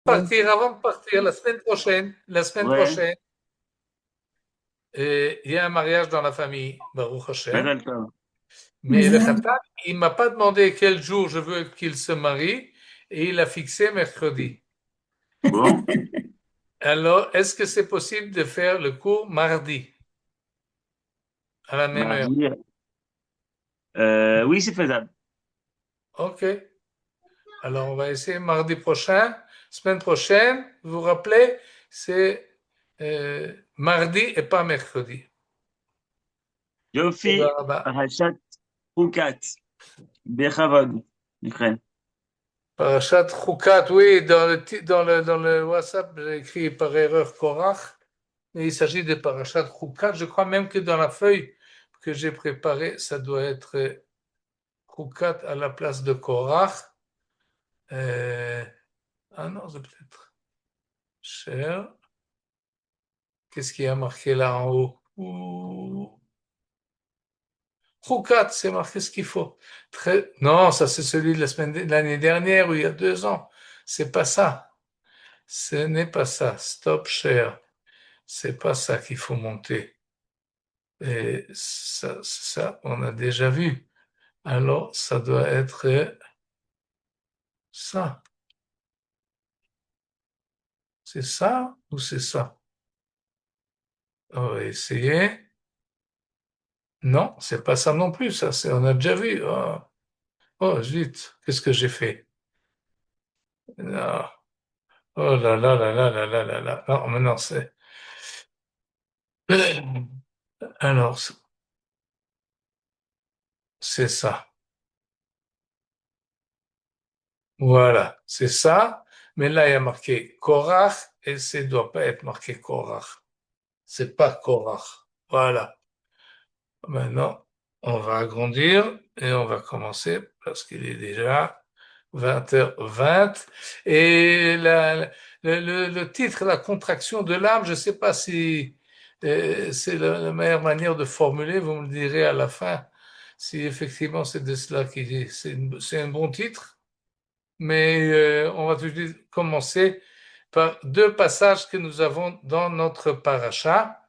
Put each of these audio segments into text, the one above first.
Avant de partir, la semaine prochaine, il y a un mariage dans la famille, Baruch Hashem. Mazal tov. Mais le Khatam, il ne m'a pas demandé quel jour je veux qu'il se marie et il a fixé mercredi. Bon, Alors, est-ce que c'est possible de faire le cours mardi à la même heure? mardi. Oui, c'est faisable. OK. Alors, on va essayer mardi prochain. Semaine prochaine, vous vous rappelez, c'est mardi et pas mercredi. Yofi, תודה רבה. parashat Hukat, Bechavod, Michael. Parashat Chukat, oui, dans le WhatsApp, j'ai écrit par erreur Korach, mais il s'agit de Parashat Chukat. Je crois même que dans la feuille que j'ai préparée, ça doit être Chukat à la place de Korach. Ah non, c'est peut-être cher. Qu'est-ce qui a marqué là en haut? Chukat, c'est marqué ce qu'il faut. Non, ça c'est celui de l'année dernière ou il y a 2 ans. C'est pas ça. Ce n'est pas ça. Stop share. C'est pas ça qu'il faut monter. Et ça, on a déjà vu. Alors, ça doit être ça. C'est ça ou c'est ça? On va essayer. Non, c'est pas ça non plus. Ça, on a déjà vu. Oh, oh zut, qu'est-ce que j'ai fait? Non. Oh là là là là là là là là. Non, maintenant c'est. Alors, c'est ça. Voilà, c'est ça. Mais là, il y a marqué Korach et ça ne doit pas être marqué Korach. C'est pas Korach. Voilà. Maintenant, on va agrandir et on va commencer parce qu'il est déjà 20h20. Et le titre, la contraction de l'âme, je ne sais pas si c'est la meilleure manière de formuler, vous me le direz à la fin si effectivement c'est de cela qu'il est. C'est un bon titre, mais on va tout de suite commencer par 2 passages que nous avons dans notre paracha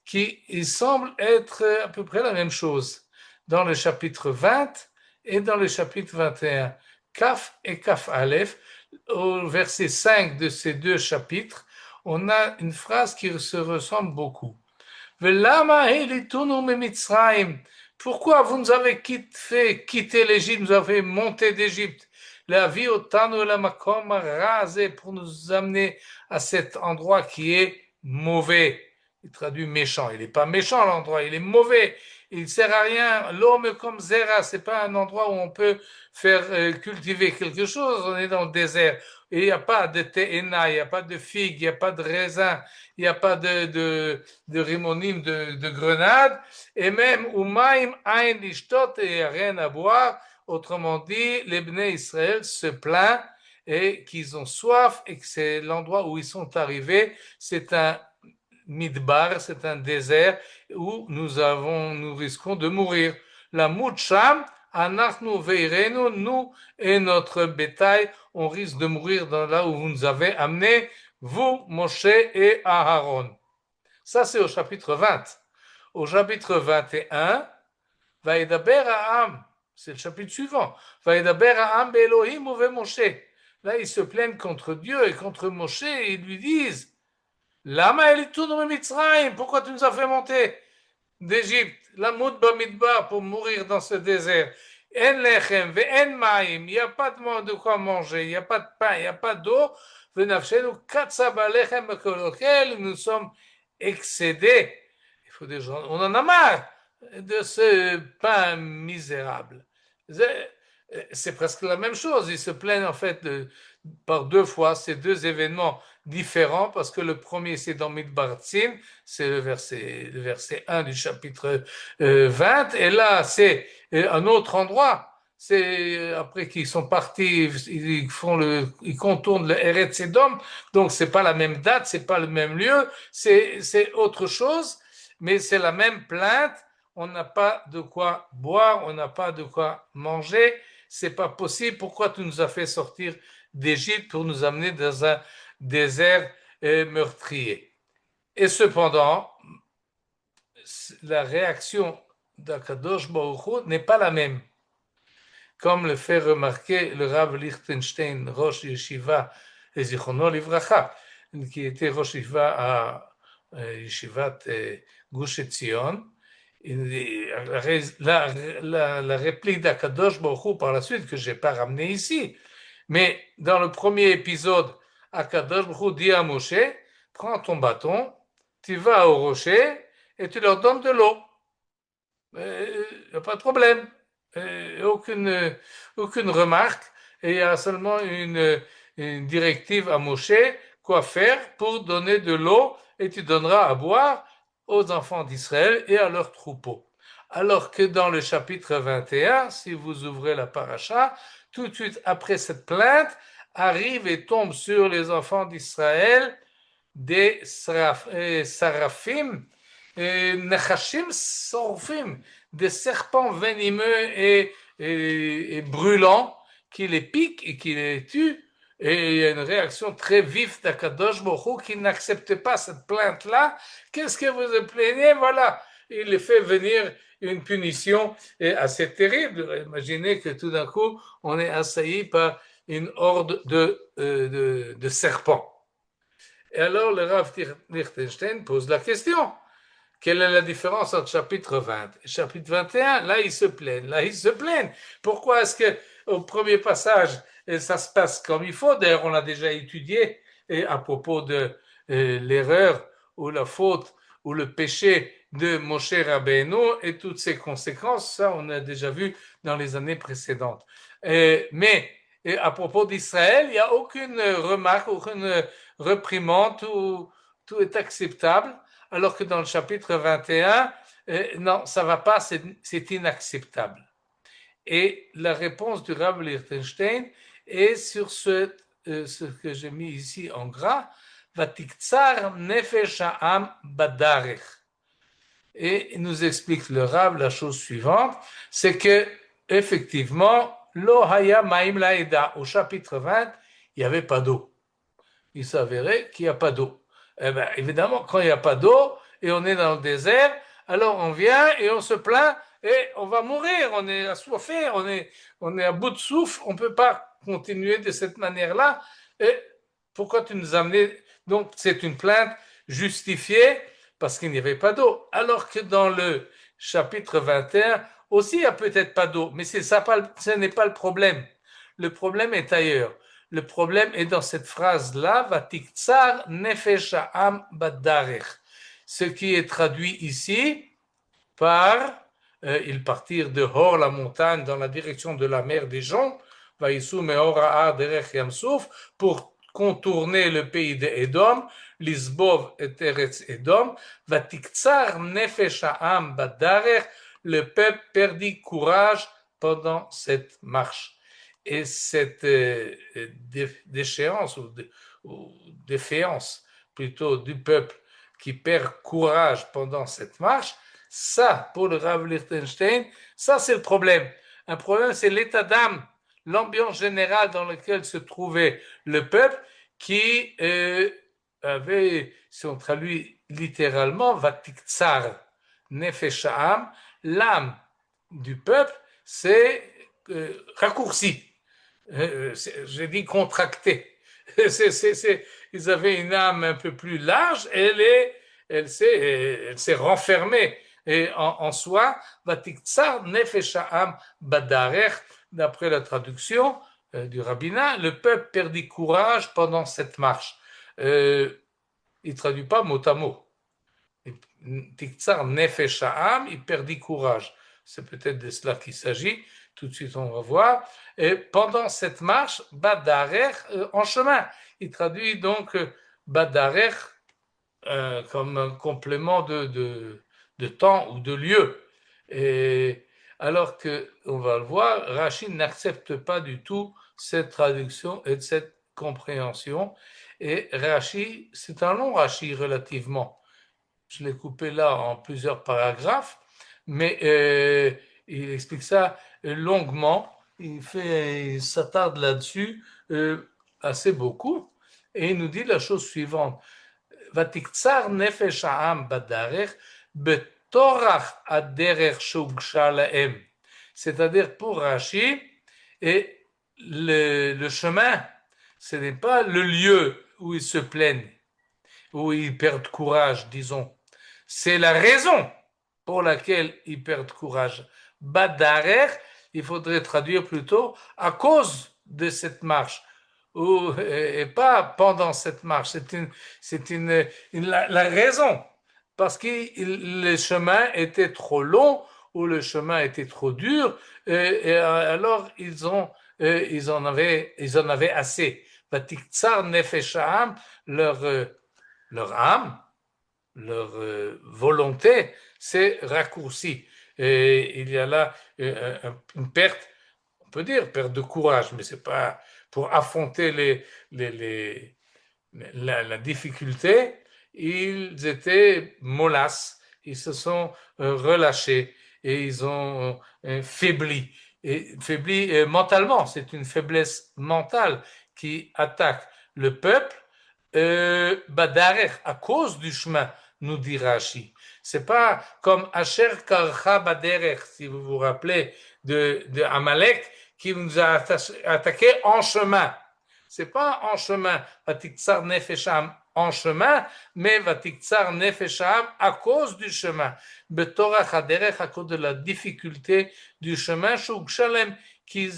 qui il semble être à peu près la même chose dans le chapitre 20 et dans le chapitre 21. Kaf et Kaf Aleph, au verset 5 de ces 2 chapitres, on a une phrase qui se ressemble beaucoup. Pourquoi vous nous avez fait quitter l'Égypte, nous avez monté d'Égypte, la vie pour nous amener à cet endroit qui est mauvais. Il traduit méchant. Il n'est pas méchant l'endroit, il est mauvais. Il ne sert à rien. L'homme comme Zera, c'est pas un endroit où on peut faire cultiver quelque chose. On est dans le désert. Et il n'y a pas de théena, il n'y a pas de figues, il n'y a pas de raisin, il n'y a pas de rimonim, de grenades. Et même Umaim Ain Lishtot, et il n'y a rien à boire. Autrement dit, les Bnei Israël se plaignent et qu'ils ont soif et que c'est l'endroit où ils sont arrivés. C'est un midbar, c'est un désert où nous risquons de mourir. La Moucham, Anachnu Veirenu, nous et notre bétail, on risque de mourir là où vous nous avez amenés, vous, Moshe et Aaron. Ça, c'est au chapitre 20. Au chapitre 21, Vaïdaber Aham, c'est le chapitre suivant. Vaïdaber Aham Be'Elohim ou Moshe. Là, ils se plaignent contre Dieu et contre Moshe et ils lui disent Lama Elitoun Mitzrayim, pourquoi tu nous as fait monter d'Égypte, la Moudba Midbar, pour mourir dans ce désert? En lechem, ve en maim, il n'y a pas de quoi manger, il n'y a pas de pain, il n'y a pas d'eau. Venafshenu katsab alechem, auquel nous sommes excédés. Il faut des gens, on en a marre de ce pain misérable. C'est presque la même chose. Ils se plaignent en fait par 2 fois ces 2 événements différents parce que le premier c'est dans Midbar Tzim, c'est le verset 1 du chapitre 20 et là c'est un autre endroit. C'est après qu'ils sont partis, ils contournent le Eretz Edom, donc c'est pas la même date, c'est pas le même lieu, c'est autre chose, mais c'est la même plainte. On n'a pas de quoi boire, on n'a pas de quoi manger, c'est pas possible. Pourquoi tu nous as fait sortir d'Égypte pour nous amener dans un désert meurtrier. Et cependant, la réaction d'Akadosh Baruch Hu n'est pas la même. Comme le fait remarquer le Rav Lichtenstein, Rosh Yeshiva et Zichrono Livracha, qui était Rosh Yeshiva à Yeshivat Gush Etzion. La réplique d'Akadosh Baruch Hu par la suite, que je n'ai pas ramené ici, mais dans le premier épisode, Akadosh Baruch Hu dit à Moshe, prends ton bâton, tu vas au rocher et tu leur donnes de l'eau. Il n'y a pas de problème. Aucune remarque. Et il y a seulement une directive à Moshe, quoi faire pour donner de l'eau et tu donneras à boire aux enfants d'Israël et à leurs troupeaux. Alors que dans le chapitre 21, si vous ouvrez la paracha, tout de suite après cette plainte, arrive et tombe sur les enfants d'Israël des saraphim, Nechashim sorfim, des serpents venimeux et brûlants qui les piquent et qui les tuent. Et il y a une réaction très vive d'Akadosh Baruch Hu qui n'accepte pas cette plainte-là. Qu'est-ce que vous plaignez? Voilà. Il les fait venir une punition assez terrible. Imaginez que tout d'un coup, on est assailli par une horde de serpents. Et alors, le Rav Lichtenstein pose la question. Quelle est la différence entre chapitre 20 et chapitre 21? Là, ils se plaignent. Là, ils se plaignent. Pourquoi est-ce que au premier passage, ça se passe comme il faut? D'ailleurs, on l'a déjà étudié à propos de l'erreur ou la faute ou le péché de Moshe Rabbeinu et toutes ses conséquences. Ça, on a déjà vu dans les années précédentes. Mais à propos d'Israël, il n'y a aucune remarque, aucune reprimande, tout est acceptable, alors que dans le chapitre 21, non, ça ne va pas, c'est inacceptable. Et la réponse du Rav Lichtenstein est sur ce que j'ai mis ici en gras, Vatiktsar nefesh ha'am badarech. Et il nous explique le Rav la chose suivante, c'est que effectivement, lo haya ma'im laïda, au chapitre 20, il n'y avait pas d'eau. Il s'avérait qu'il n'y a pas d'eau. Eh bien, évidemment, quand il n'y a pas d'eau et on est dans le désert, alors on vient et on se plaint et on va mourir, on est assoiffé, on est à bout de souffle, on ne peut pas continuer de cette manière-là. Et pourquoi tu nous as amené? Donc, c'est une plainte justifiée parce qu'il n'y avait pas d'eau. Alors que dans le chapitre 21, aussi, il n'y a peut-être pas d'eau, mais ce n'est pas le problème. Le problème est ailleurs. Le problème est dans cette phrase-là, Vatiktsar nefesh ha'am badarech, ce qui est traduit ici par ils partirent de Hor, la montagne, dans la direction de la mer des gens, Vaïsou me'or ha'ar derech Yamsouf, pour contourner le pays d'Édom, Lisbov et Eretz Édom, Vatiktsar nefesh ha'am badarech, le peuple perdit courage pendant cette marche. Et cette déchéance ou défiance plutôt du peuple qui perd courage pendant cette marche, ça, pour le Rav Lichtenstein, ça c'est le problème. Un problème, c'est l'état d'âme, l'ambiance générale dans laquelle se trouvait le peuple qui avait, si on traduit littéralement, Vatiktsar nefesh ha'am, l'âme du peuple, c'est raccourci. J'ai dit contracté. Ils avaient une âme un peu plus large et elle s'est renfermée en soi. Vatiktsar nefesh ha'am badarech, d'après la traduction du rabbinat, le peuple perdit courage pendant cette marche. Il ne traduit pas mot à mot. Tiktsar nefesh ha'am, il perdit courage. C'est peut-être de cela qu'il s'agit. Tout de suite, on va voir. Et pendant cette marche, Badarech, en chemin. Il traduit donc Badarech comme un complément de temps ou de lieu. Et alors que, on va le voir, Rashi n'accepte pas du tout cette traduction et cette compréhension. Et Rashi, c'est un long Rashi relativement. Je l'ai coupé là en plusieurs paragraphes, mais il explique ça longuement. Il s'attarde là-dessus assez beaucoup. Et il nous dit la chose suivante. ותקצר נפש העם בדרך בתורך הדרך שהוגשה להם. C'est-à-dire pour Rashi, et le chemin, ce n'est pas le lieu où ils se plaignent, où ils perdent courage, disons. C'est la raison pour laquelle ils perdent courage. Badarer, il faudrait traduire plutôt à cause de cette marche et pas pendant cette marche. La raison, parce que le chemin était trop long ou le chemin était trop dur, et alors ils en avaient assez. Vatiktsar nefesham, leur âme, leur volonté s'est raccourcie. Et il y a là une perte, on peut dire perte de courage, mais c'est pas pour affronter la difficulté, ils étaient mollasses, ils se sont relâchés et ils ont faibli. Et faibli mentalement, c'est une faiblesse mentale qui attaque le peuple Badarech, à cause du chemin, nous dit Rashi. C'est pas comme Asher Karcha Baderech, si vous vous rappelez de Amalek, qui nous a attaqué en chemin. C'est pas en chemin, Vatiktsar Nefesham en chemin, mais Vatiktsar Nefesham à cause du chemin. Betorach Haderech, à cause de la difficulté du chemin, Shalem, qui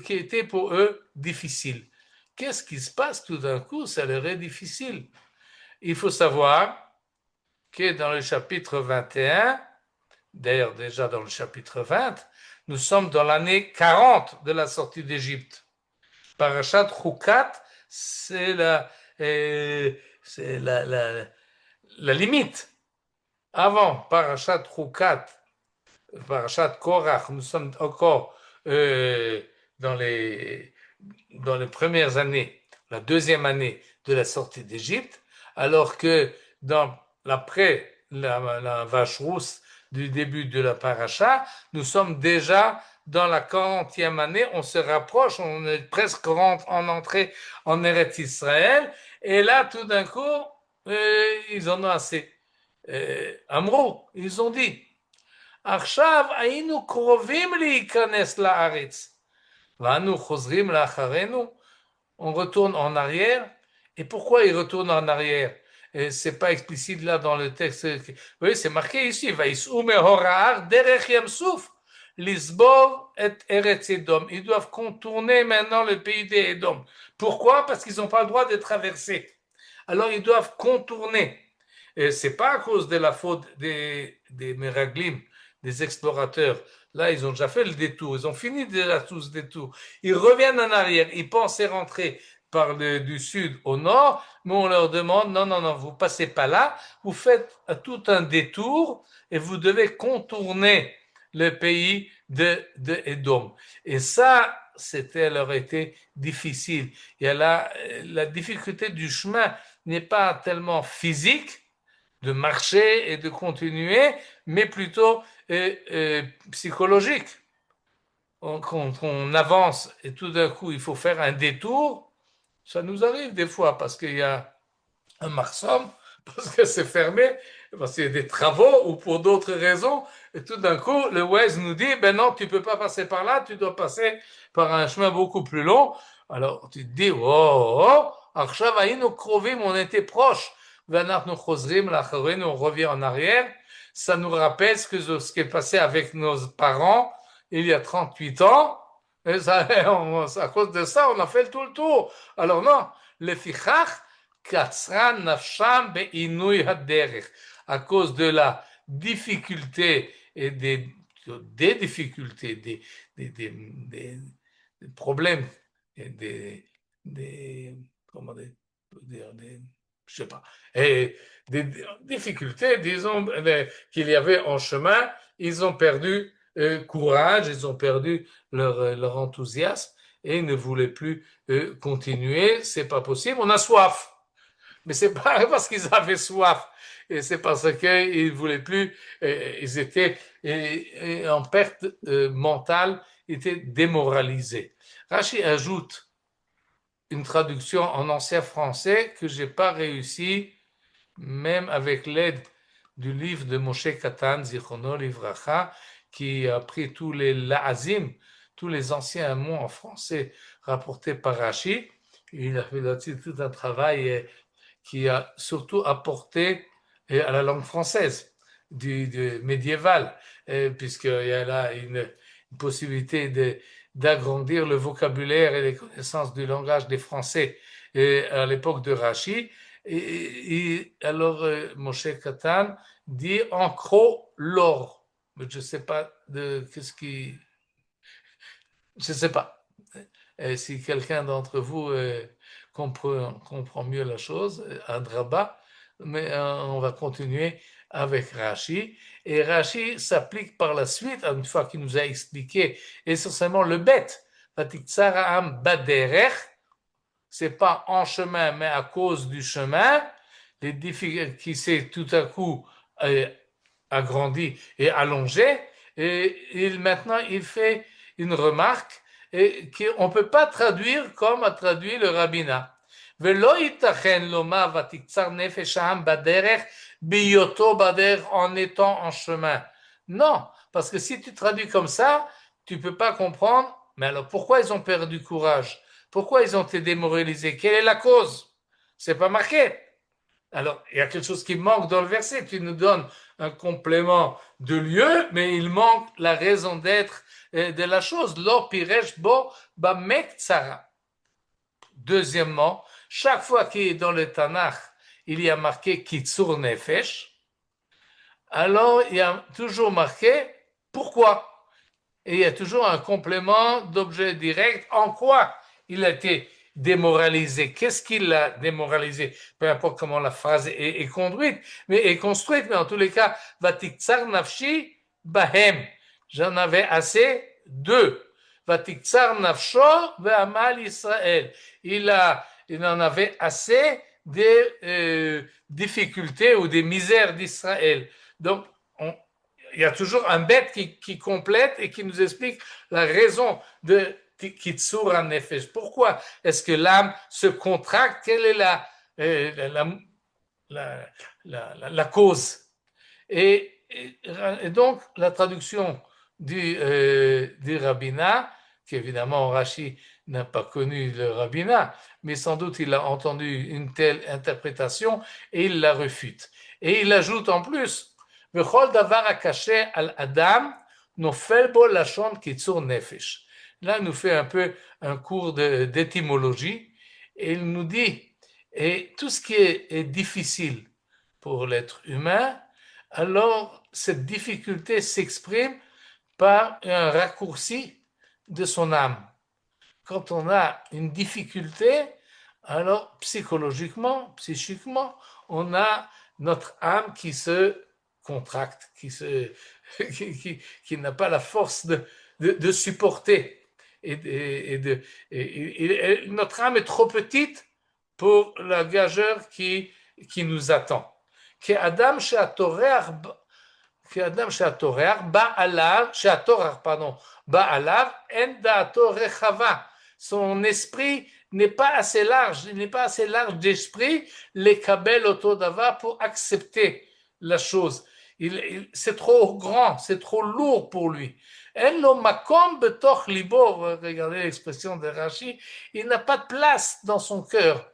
était pour eux difficile. Qu'est-ce qui se passe tout d'un coup? Ça leur est difficile. Il faut savoir que dans le chapitre 21, d'ailleurs déjà dans le chapitre 20, nous sommes dans l'année 40 de la sortie d'Égypte. Parashat Chukat, c'est la limite. Avant Parashat Chukat, Parashat Korach, nous sommes encore dans les premières années, la deuxième année de la sortie d'Égypte, alors que après la vache rousse du début de la paracha, nous sommes déjà dans la 40e année, on se rapproche, on est presque en entrée en Eretz Israël, et là, tout d'un coup, ils en ont assez. Amro, ils ont dit, עכשיו היינו קרובים להיכנס לארץ, ואנו חוזרים לאחרינו, on retourne en arrière. Et pourquoi il retourne en arrière? C'est pas explicite là dans le texte. Oui, c'est marqué ici. Vaïsou mehorar derech yamsouf lisbov et eretz Edom. Ils doivent contourner maintenant le pays des Edom. Pourquoi? Parce qu'ils n'ont pas le droit de traverser. Alors ils doivent contourner. Et c'est pas à cause de la faute des Meraglim, des explorateurs. Là, ils ont déjà fait le détour. Ils ont fini déjà tout ce détour. Ils reviennent en arrière. Ils pensaient rentrer du sud au nord, mais on leur demande, non, non, non, vous passez pas là. Vous faites tout un détour et vous devez contourner le pays de Edom. Et ça, leur été difficile. Et la difficulté du chemin n'est pas tellement physique, de marcher et de continuer, mais plutôt psychologique. Quand on avance et tout d'un coup il faut faire un détour, ça nous arrive des fois parce qu'il y a un marsum, parce que c'est fermé, parce qu'il y a des travaux ou pour d'autres raisons, et tout d'un coup le Waze nous dit, ben non, tu ne peux pas passer par là, tu dois passer par un chemin beaucoup plus long. Alors tu te dis, oh, עכשיו היינו קרובים, on était proche, ואנחנו חוזרים לאחרינו, on revient en arrière. Ça nous rappelle ce qui est passé avec nos parents il y a 38 ans. Et ça, à cause de ça, on a fait tout le tour. Alors non, le fichach, katsran nafsham be'inui haderech. À cause de la difficulté et des difficultés, des problèmes, et comment dire, je sais pas, et des difficultés, disons, qu'il y avait en chemin, ils ont perdu courage, ils ont perdu leur enthousiasme et ils ne voulaient plus continuer. C'est pas possible. On a soif, mais c'est pas parce qu'ils avaient soif, et c'est parce qu'ils voulaient plus. Ils étaient en perte mentale, ils étaient démoralisés. Rashi ajoute une traduction en ancien français que j'ai pas réussi, même avec l'aide du livre de Moshe Katan, Zichrono Livracha, qui a pris tous les la'azim, tous les anciens mots en français rapportés par Rashi. Il a fait là-dessus tout un travail qui a surtout apporté à la langue française du médiéval, puisqu'il y a là une possibilité d'agrandir le vocabulaire et les connaissances du langage des Français à l'époque de Rachi. Et alors, Moshe Katan dit en cro l'or. Mais je ne sais pas de qu'est-ce qui. Je ne sais pas. Et si quelqu'un d'entre vous comprend mieux la chose, Adraba, mais on va continuer avec Rashi. Et Rashi s'applique par la suite, une fois qu'il nous a expliqué essentiellement le bête. Vatiktsaraam baderech, c'est pas en chemin, mais à cause du chemin, les difficultés qui s'est tout à coup agrandi et allongé. Et maintenant, il fait une remarque et qu'on ne peut pas traduire comme a traduit le rabbinat. En étant en chemin. Non, parce que si tu traduis comme ça, tu ne peux pas comprendre. Mais alors pourquoi ils ont perdu courage? Pourquoi ils ont été démoralisés? Quelle est la cause? C'est pas marqué. Alors, il y a quelque chose qui manque dans le verset. Tu nous donnes un complément de lieu, mais il manque la raison d'être de la chose. Lo piresh bo bamek tsara. Deuxièmement, chaque fois qu'il est dans le Tanakh, il y a marqué Kitsur Nefesh, alors il y a toujours marqué pourquoi. Et il y a toujours un complément d'objet direct. En quoi il a été démoralisé? Qu'est-ce qui l'a démoralisé? Peu importe comment la phrase est conduite, mais est construite, mais en tous les cas, Vatiktsar nafshi bahem. J'en avais assez d'eux. Vatiktsar nafsho ve'amal Israël. Il en avait assez des difficultés ou des misères d'Israël. Donc, il y a toujours un bête qui complète et qui nous explique la raison de Kitsur Nefesh. Pourquoi est-ce que l'âme se contracte? Quelle est la cause? Et donc, la traduction du rabbinat, qui évidemment Rashi n'a pas connu le rabbinat, mais sans doute il a entendu une telle interprétation et il la refute. Et il ajoute en plus, V'chol davar akaché al adam nofel bo lashon kitzur nefesh. Là, il nous fait un peu un cours d'étymologie et il nous dit, et tout ce qui est difficile pour l'être humain, alors cette difficulté s'exprime par un raccourci de son âme. Quand on a une difficulté, alors psychologiquement, psychiquement, on a notre âme qui se contracte, qui n'a pas la force de supporter. Et notre âme est trop petite pour la gageure qui nous attend. כאדם שהטורח בא עליו, אין דעתו רחבה. Son esprit n'est pas assez large, il n'est pas assez large d'esprit, לקבל אותו דבר pour accepter la chose. C'est trop grand, c'est trop lourd pour lui. אין לו מקום בתוך ליבו, regardez l'expression de Rashi, il n'a pas de place dans son cœur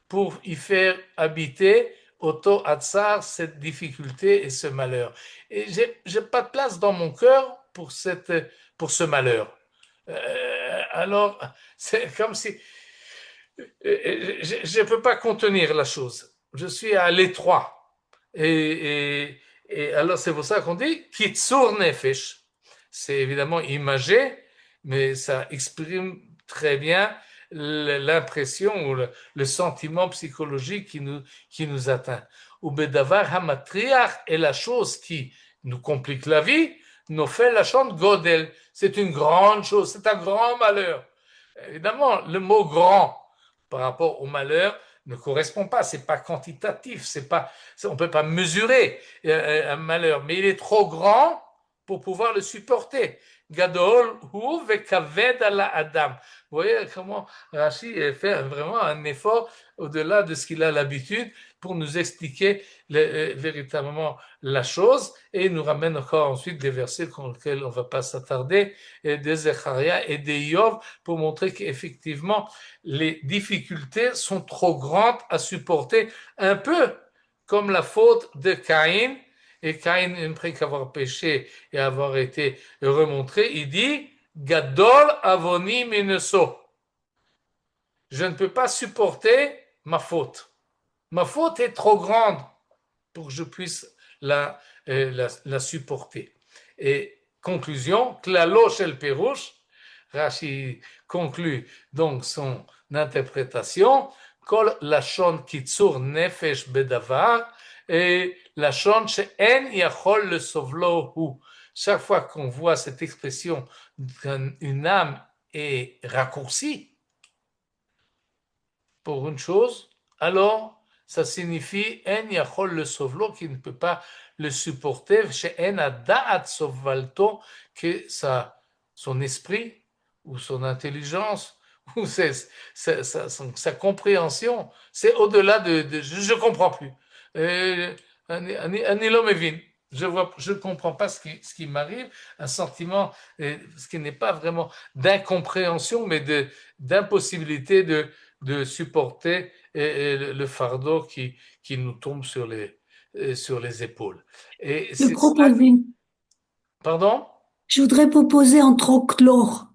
pour y faire habiter Auto Hatzar, cette difficulté et ce malheur. Et j'ai pas de place dans mon cœur pour ce malheur. Alors, c'est comme si je ne peux pas contenir la chose. Je suis à l'étroit. Et alors, c'est pour ça qu'on dit Kitsur Nefesh. C'est évidemment imagé, mais ça exprime très bien l'impression ou le sentiment psychologique qui nous atteint. Ou bedavar hamatriach est la chose qui nous complique la vie, nous fait la chante godel. C'est une grande chose, c'est un grand malheur. Évidemment, le mot grand par rapport au malheur ne correspond pas, c'est pas quantitatif, on peut pas mesurer un malheur, mais il est trop grand pour pouvoir le supporter. Gadol hu vekaved ala Adam. Vous voyez comment Rashi fait vraiment un effort au-delà de ce qu'il a l'habitude pour nous expliquer véritablement la chose et il nous ramène encore ensuite des versets sur lesquels on ne va pas s'attarder, des Zecharia et des Yov pour montrer qu'effectivement les difficultés sont trop grandes à supporter, un peu comme la faute de Caïn. Et Caïn, après qu'avoir péché et avoir été remontré, il dit Gadol avoni mineso. Je ne peux pas supporter ma faute. Ma faute est trop grande pour que je puisse la supporter. Et conclusion, klalo shel perush, Rashi conclut donc son interprétation, kol lashon kitzur nefesh bedavar, et lashon she'en yachol le sovlo hu. Chaque fois qu'on voit cette expression qu'une âme est raccourcie pour une chose, alors ça signifie en yachol le sovlo qui ne peut pas le supporter, she'en ada'at sovvalto, que son esprit ou son intelligence ou sa compréhension, c'est au-delà je ne comprends plus. Ani lo mevin. Je ne comprends pas ce qui m'arrive, un sentiment, ce qui n'est pas vraiment d'incompréhension, mais d'impossibilité de supporter le fardeau qui nous tombe sur les épaules. Et Je c'est cela. propose une. Pardon? Je voudrais proposer en trochlore.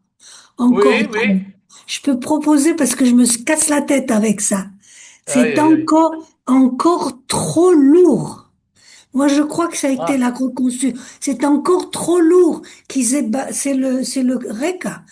Encore Oui, trop. oui. Je peux proposer parce que je me casse la tête avec ça. Aïe, C'est aïe, aïe. encore trop lourd. Moi, je crois que ça a été Ah, la reconstruction. C'est encore trop lourd c'est le Reka.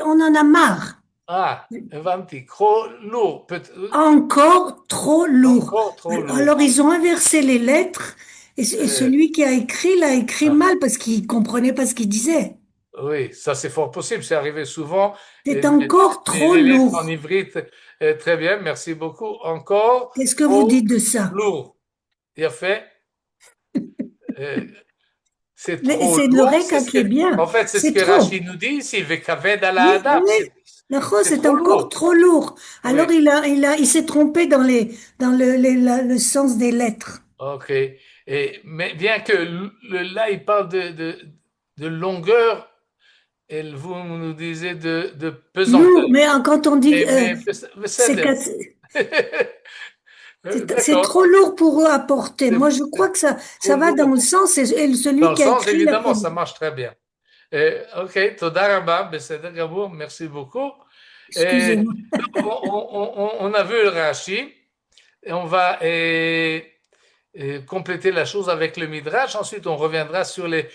On en a marre. ah, avanti, trop lourd, Encore trop lourd. encore trop lourd. Alors, ils ont inversé les lettres et Euh, celui qui a écrit l'a écrit ah, mal parce qu'il comprenait pas ce qu'il disait. oui, ça c'est fort possible, c'est arrivé souvent. C'est encore trop Les lettres en lourd. ivrite, très bien, merci beaucoup. Encore Qu'est-ce que vous trop dites de ça? lourd. Il a fait, euh, c'est trop C'est le lourd, Reka qui est bien. en fait, c'est ce C'est que trop. Rachid nous dit ici, Vekaved ala Oui, Adam, oui. D'accord, c'est c'est trop encore lourd. trop lourd. Alors Oui, il s'est trompé dans le sens des lettres. ok. Mais bien que là, il parle de longueur, et vous nous disiez de pesanteur. Lourd, mais quand on dit Mais c'est Besséder. cassé- c'est D'accord, trop lourd pour eux à porter. c'est Moi, je crois que trop ça va dans le lourd. sens et Dans celui le qui a sens, écrit l'a évidemment, fait. ça marche très bien. Ok, Toda Rabba, Besséder Gabour, merci beaucoup. Et Excusez-moi. on a vu le Rashi, et on va compléter la chose avec le Midrash. Ensuite, on reviendra sur les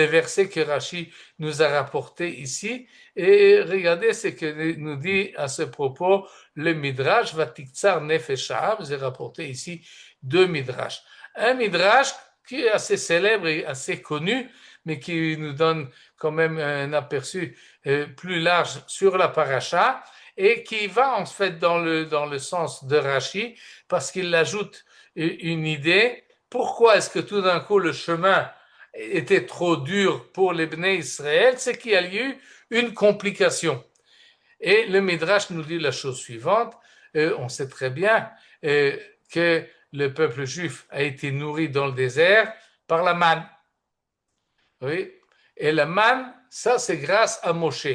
versets que Rashi nous a rapportés ici. Et regardez ce que nous dit à ce propos le Midrash, Vatiktsar Nefeshav. J'ai rapporté ici deux Midrash. Un Midrash qui est assez célèbre et assez connu, mais qui nous donne quand même un aperçu plus large sur la paracha et qui va en fait dans le sens de Rashi parce qu'il ajoute une idée. Pourquoi est-ce que tout d'un coup le chemin était trop dur pour les Bnei Israël? C'est qu'il y a eu une complication. Et le Midrash nous dit la chose suivante. On sait très bien que le peuple juif a été nourri dans le désert par la manne. Oui. Et la manne, ça c'est grâce à Moshe.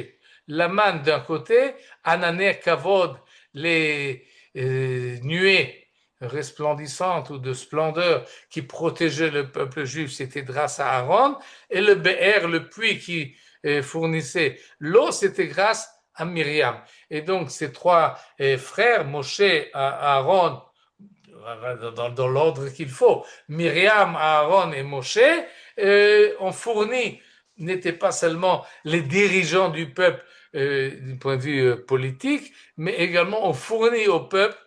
La manne d'un côté, Anané Kavod, les nuées resplendissantes ou de splendeur qui protégeaient le peuple juif, c'était grâce à Aaron. Et le Be'er, le puits qui fournissait l'eau, c'était grâce à Myriam. Et donc ces trois frères, Moshe, Aaron, dans l'ordre qu'il faut, Myriam, Aaron et Moshe, ont fourni, n'étaient pas seulement les dirigeants du peuple du point de vue politique, mais également ont fourni au peuple,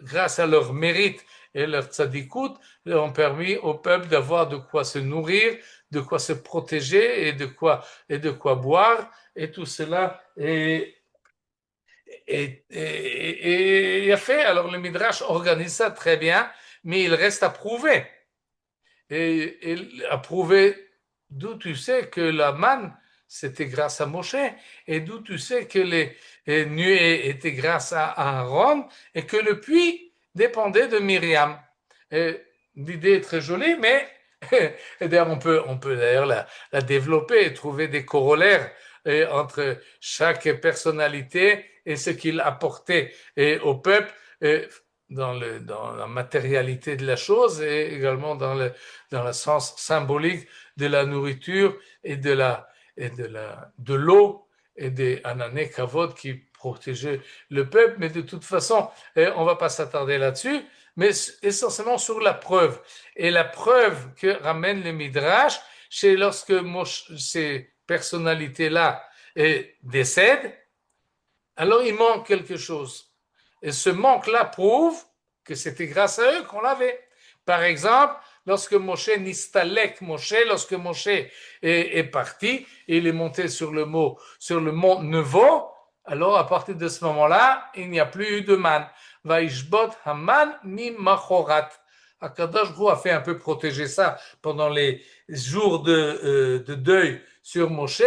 grâce à leur mérite et leur tzadikout, ont permis au peuple d'avoir de quoi se nourrir, de quoi se protéger et de quoi boire, et tout cela est fait. Alors le Midrash organise ça très bien, mais il reste à prouver. Et à prouver d'où tu sais que la manne, c'était grâce à Moshe. Et d'où tu sais que les nuées étaient grâce à Aaron et que le puits dépendait de Myriam. L'idée est très jolie, mais d'ailleurs on peut d'ailleurs la développer et trouver des corollaires entre chaque personnalité et ce qu'il apportait au peuple dans la matérialité de la chose et également dans le sens symbolique de la nourriture et de l'eau et des anané kavod qui protégeaient le peuple. Mais de toute façon, on ne va pas s'attarder là-dessus, mais essentiellement sur la preuve. Et la preuve que ramène le Midrash, c'est lorsque ces personnalités-là décèdent, alors il manque quelque chose. Et ce manque-là prouve que c'était grâce à eux qu'on l'avait. Par exemple, lorsque Moshe Nistalek Moshe, lorsque Moshe est parti, et il est monté sur le mont Nevo, alors à partir de ce moment-là, il n'y a plus eu de man. Vaishbot Haman mi machorat. Akadosh Baruch a fait un peu protéger ça pendant les jours de deuil sur Moshe,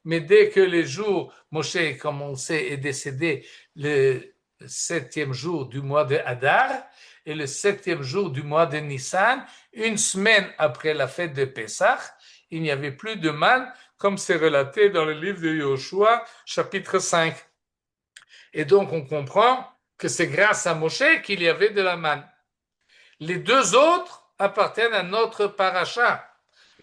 mais dès que les jours, Moshe, comme on sait, est décédé le 7e jour du mois de Hadar et le 7e jour du mois de Nissan, une semaine après la fête de Pessah, il n'y avait plus de manne, comme c'est relaté dans le livre de Yoshua, chapitre 5. Et donc on comprend que c'est grâce à Moshe qu'il y avait de la manne. Les deux autres appartiennent à notre paracha.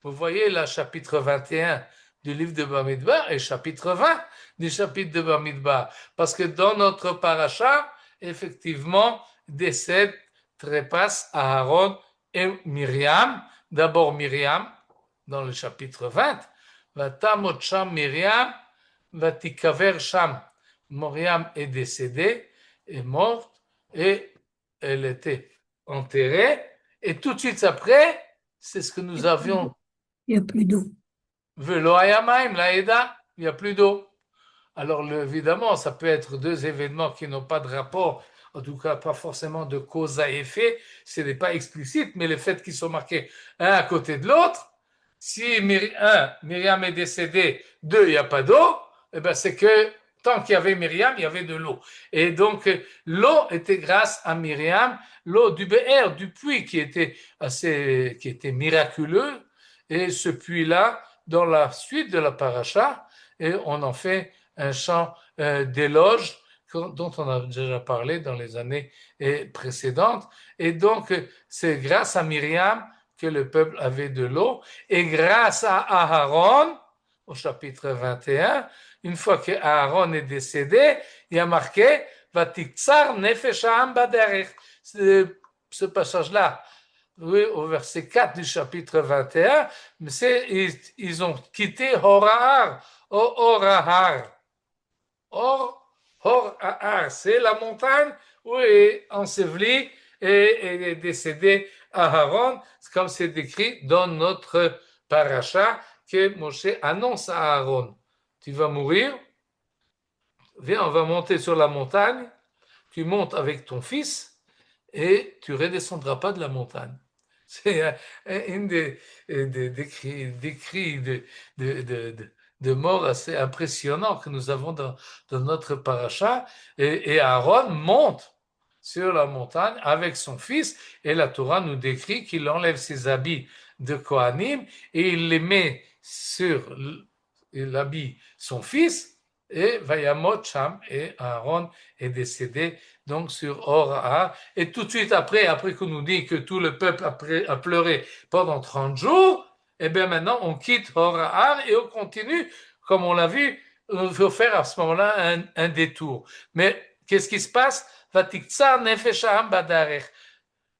Vous voyez là, chapitre 21 du livre de Bamidbar et chapitre 20 du chapitre de Bamidbar. Parce que dans notre paracha, effectivement, décèdent, trépassent Aaron et Myriam. D'abord Myriam, dans le chapitre 20. Vatamot sham Myriam, vatikaver sham. Myriam est décédée, est morte, et elle était enterrée. Et tout de suite après, c'est ce que nous avions. Il n'y a plus d'eau. Velo hayamaim, laïda, il n'y a plus d'eau. Alors évidemment, ça peut être deux événements qui n'ont pas de rapport, en tout cas pas forcément de cause à effet, ce n'est pas explicite, mais le fait qu'ils sont marqués un à côté de l'autre, si Myriam est décédée, deux, il n'y a pas d'eau, eh ben c'est que tant qu'il y avait Myriam, il y avait de l'eau. Et donc l'eau était grâce à Myriam, l'eau du Be'er, du puits qui était miraculeux, et ce puits-là, dans la suite de la paracha, et on en fait un chant d'éloge dont on a déjà parlé dans les années précédentes. Et donc, c'est grâce à Myriam que le peuple avait de l'eau. Et grâce à Aaron, au chapitre 21, une fois que Aaron est décédé, il y a marqué Vatiktsar nefesh ha'am baderech. Ce passage-là, oui, au verset 4 du chapitre 21, ils ont quitté Horahar. Horahar. Hor-Ahar, c'est la montagne où est enseveli et est décédé Aaron, comme c'est décrit dans notre paracha que Moshe annonce à Aaron. Tu vas mourir, viens, on va monter sur la montagne, tu montes avec ton fils et tu ne redescendras pas de la montagne. C'est une des cris de mort assez impressionnants que nous avons dans notre paracha. Et Aaron monte sur la montagne avec son fils, et la Torah nous décrit qu'il enlève ses habits de Kohanim et il les met sur l'habit son fils, et Vayamot Sham, et Aaron est décédé donc sur Hor-Ahar. Et tout de suite après qu'on nous dit que tout le peuple a pleuré pendant 30 jours, et bien maintenant on quitte Hor-Ahar et on continue, comme on l'a vu, il faut faire à ce moment-là un détour. Mais qu'est-ce qui se passe? Vatiktsar nefesh ha'am badarech.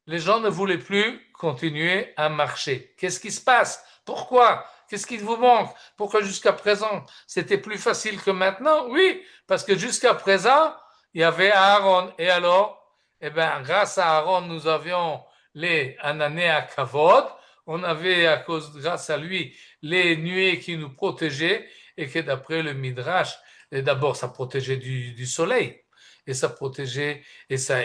Les gens ne voulaient plus continuer à marcher. Qu'est-ce qui se passe? Pourquoi? Qu'est-ce qui vous manque? Pourquoi jusqu'à présent c'était plus facile que maintenant? Oui, parce que jusqu'à présent il y avait Aaron. Et alors, eh bien, grâce à Aaron, nous avions les anané à Kavod. On avait, grâce à lui, les nuées qui nous protégeaient et que d'après le Midrash, d'abord ça protégeait du soleil et ça protégeait et ça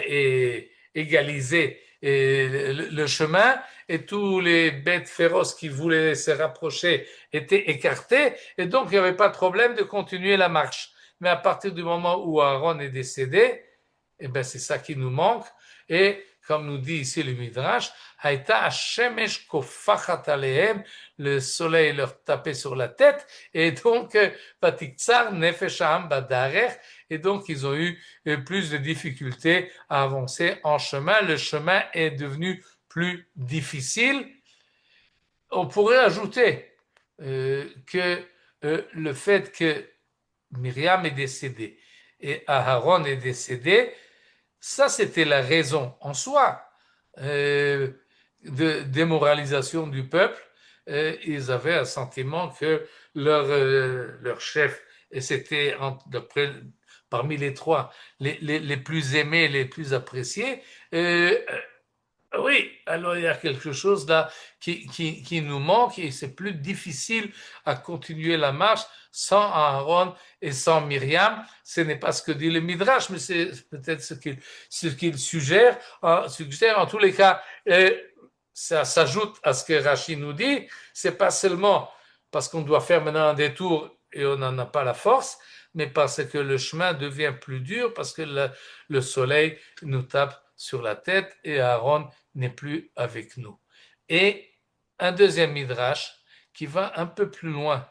égalisait et le chemin, et tous les bêtes féroces qui voulaient se rapprocher étaient écartés, et donc il n'y avait pas de problème de continuer la marche. Mais à partir du moment où Aaron est décédé, eh ben c'est ça qui nous manque. Et comme nous dit ici le Midrash, Haïta Hashemesh kofachat alehem, le soleil leur tapait sur la tête, et donc Vatiktsar nefesham badarech, et donc ils ont eu plus de difficultés à avancer en chemin. Le chemin est devenu plus difficile. On pourrait ajouter que le fait que Myriam est décédée et Aaron est décédé, ça c'était la raison en soi de démoralisation du peuple. Ils avaient un sentiment que leur chef, et c'était parmi les trois, les plus aimés, les plus appréciés, oui, alors il y a quelque chose là qui nous manque et c'est plus difficile à continuer la marche sans Aaron et sans Myriam. Ce n'est pas ce que dit le Midrash, mais c'est peut-être ce qu'il suggère. En tous les cas, ça s'ajoute à ce que Rachid nous dit. C'est pas seulement parce qu'on doit faire maintenant un détour et on n'en a pas la force, mais parce que le chemin devient plus dur, parce que le soleil nous tape sur la tête et Aaron n'est plus avec nous. Et un deuxième midrash qui va un peu plus loin,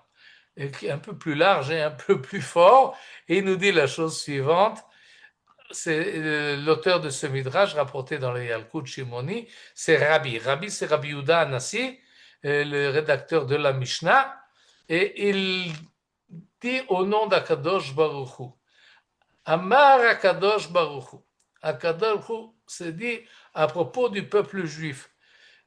et qui est un peu plus large et un peu plus fort, et il nous dit la chose suivante. C'est l'auteur de ce midrash rapporté dans le Yalkut Shimoni, c'est Rabbi. Rabbi, c'est Rabbi Yehuda Anassi, le rédacteur de la Mishnah, et il dit au nom d'Akadosh Baruch Hu, Amar Akadosh Baruch Hu. Akadosh Baruch Hu se dit à propos du peuple juif.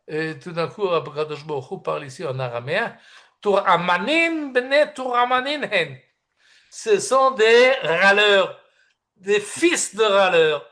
Et tout d'un coup, Akadosh Baruch Hu parle ici en araméen. Touramanin bene touramanin hen. Ce sont des râleurs, des fils de râleurs.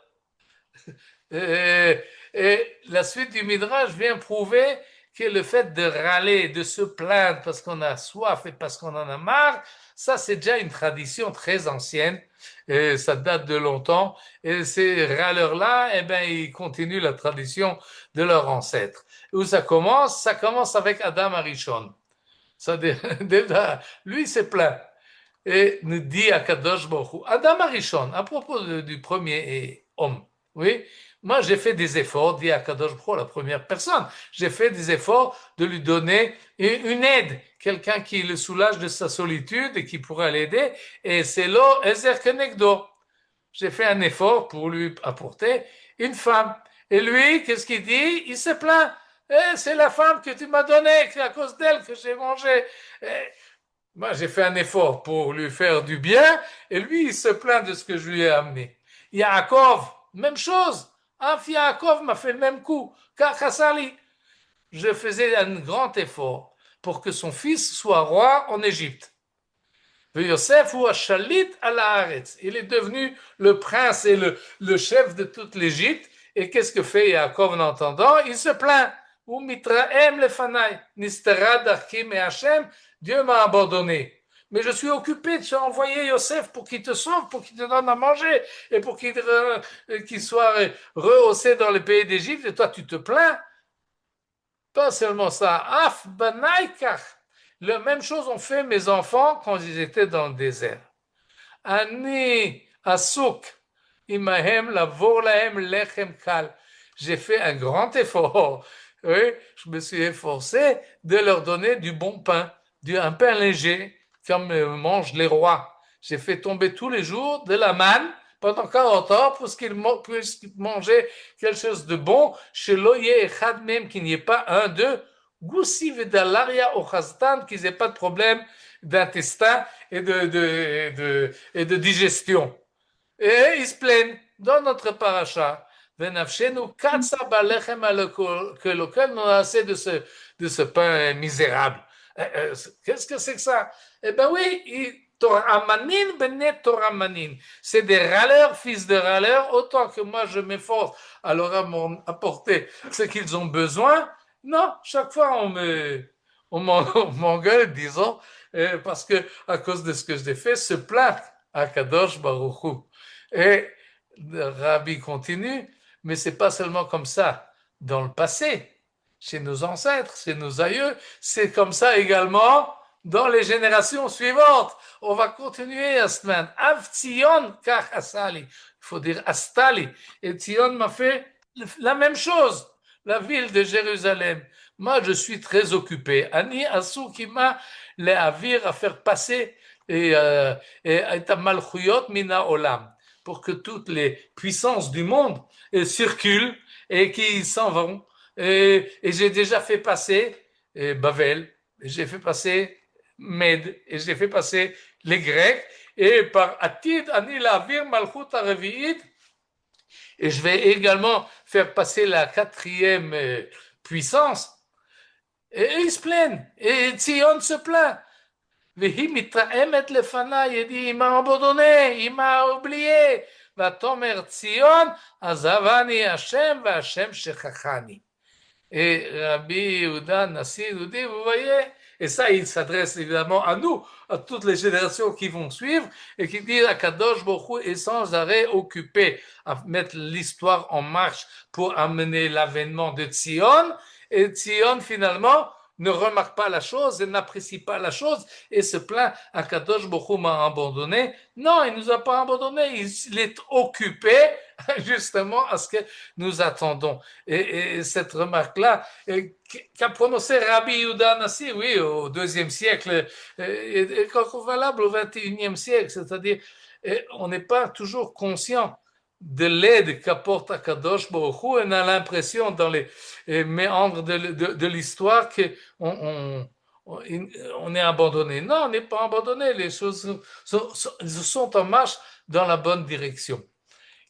Et la suite du Midrash vient prouver que le fait de râler, de se plaindre parce qu'on a soif et parce qu'on en a marre, ça c'est déjà une tradition très ancienne, et ça date de longtemps, et ces râleurs-là, eh ben, ils continuent la tradition de leurs ancêtres. Où ça commence? Ça commence avec Adam Arishon. Ça, déjà, lui s'est plaint. Et nous dit à Kadosh Baruch Hu, Adam Arishon, à propos du premier homme, oui, moi j'ai fait des efforts, dit à Kadosh Baruch Hu, la première personne, j'ai fait des efforts de lui donner une aide, quelqu'un qui le soulage de sa solitude et qui pourra l'aider, et c'est lo ezer kenegdo. J'ai fait un effort pour lui apporter une femme. Et lui, qu'est-ce qu'il dit? Il se plaint. C'est la femme que tu m'as donnée, c'est à cause d'elle que j'ai mangé. Moi, j'ai fait un effort pour lui faire du bien, et lui, il se plaint de ce que je lui ai amené. Yaakov, même chose. Yaakov m'a fait le même coup. Kachasali. Je faisais un grand effort pour que son fils soit roi en Égypte. Yosef ou Shalit à la Haaretz. Il est devenu le prince et le chef de toute l'Égypte. Et qu'est-ce que fait Yaakov en entendant? Il se plaint. Ou mitraem lefanai, nistera darkim et Hachem, Dieu m'a abandonné. Mais je suis occupé de envoyer Yosef pour qu'il te sauve, pour qu'il te donne à manger et pour qu'il soit rehaussé dans le pays d'Égypte. Et toi, tu te plains? Pas seulement ça. Af banaikach. La même chose ont fait mes enfants quand ils étaient dans le désert. Ani asuk imahem lavor lahem lechem kal. J'ai fait un grand effort. Oui, je me suis efforcé de leur donner du bon pain, un pain léger, comme mangent les rois. J'ai fait tomber tous les jours de la manne pendant 40 ans pour qu'ils puissent manger quelque chose de bon. Chez l'oye echad même, qu'il n'y ait pas un d'eux, goussi vedalaria au chazdan, qu'ils n'aient pas de problème d'intestin et de digestion. Et ils se plaignent dans notre paracha. Que lequel nous a assez de ce pain misérable. Qu'est-ce que c'est que ça? Eh bien oui, Toramanin benet Toramanin. C'est des râleurs, fils de râleurs, autant que moi je m'efforce à leur apporter ce qu'ils ont besoin. Non, chaque fois on m'engueule, disons, parce que à cause de ce que j'ai fait, se plaint à Kadosh Baruch Hu. Et le Rabbi continue, mais c'est pas seulement comme ça. dans le passé, chez nos ancêtres, chez nos aïeux. C'est comme ça également dans les générations suivantes. On va continuer à se mettre. Av Tzion kach asali. Il faut dire astali. Et Tzion m'a fait la même chose. La ville de Jérusalem. Moi, je suis très occupé. Ani asu kima le avir à faire passer et malchuyot mina olam, pour que toutes les puissances du monde circulent et qui s'en vont. Et j'ai déjà fait passer Bavel, j'ai fait passer Med, et j'ai fait passer les Grecs, et par Atid, Ani Lavir Malchut Araviid, et je vais également faire passer la quatrième puissance. Et ils se plaignent, et Tzion se plaint. והיא מתרעמת לפניי, היא m'a abandonné, il m'a oublié. ותאמר ציון, עזבני השם והשם שכחני. Et Rabbi Yehuda Nassi nous dit, vous voyez, et ça il s'adresse évidemment à nous, à toutes les générations qui vont suivre, et qui dit Akadosh Baruch Hu est sans arrêt occupé à mettre l'histoire en marche pour amener l'avènement de Tzion, et Tzion finalement ne remarque pas la chose et n'apprécie pas la chose et se plaint Akadosh Baruch Hu m'a abandonné. Non, il ne nous a pas abandonné, il est occupé justement à ce que nous attendons. Et cette remarque-là, qu'a prononcé Rabbi Yehuda Nassi, oui, au IIe siècle, est encore valable au XXIe siècle, c'est-à-dire on n'est pas toujours conscient de l'aide qu'apporte Akadosh Baruch Hu, on a l'impression dans les méandres de l'histoire qu'on on est abandonné. Non, on n'est pas abandonné, les choses sont en marche dans la bonne direction.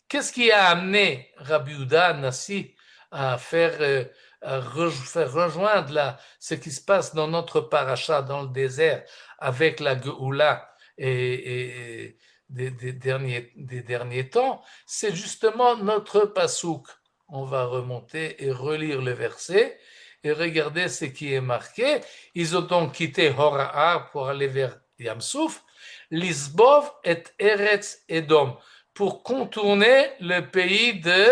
Qu'est-ce qui a amené Rabbi Yehuda Nassi à faire rejoindre ce qui se passe dans notre paracha, dans le désert, avec la Geoula et des derniers temps? C'est justement notre pasouk. On va remonter et relire le verset et regarder ce qui est marqué. Ils ont donc quitté Hora'a pour aller vers Yamsouf, Lisbov et Eretz Edom, pour contourner le pays de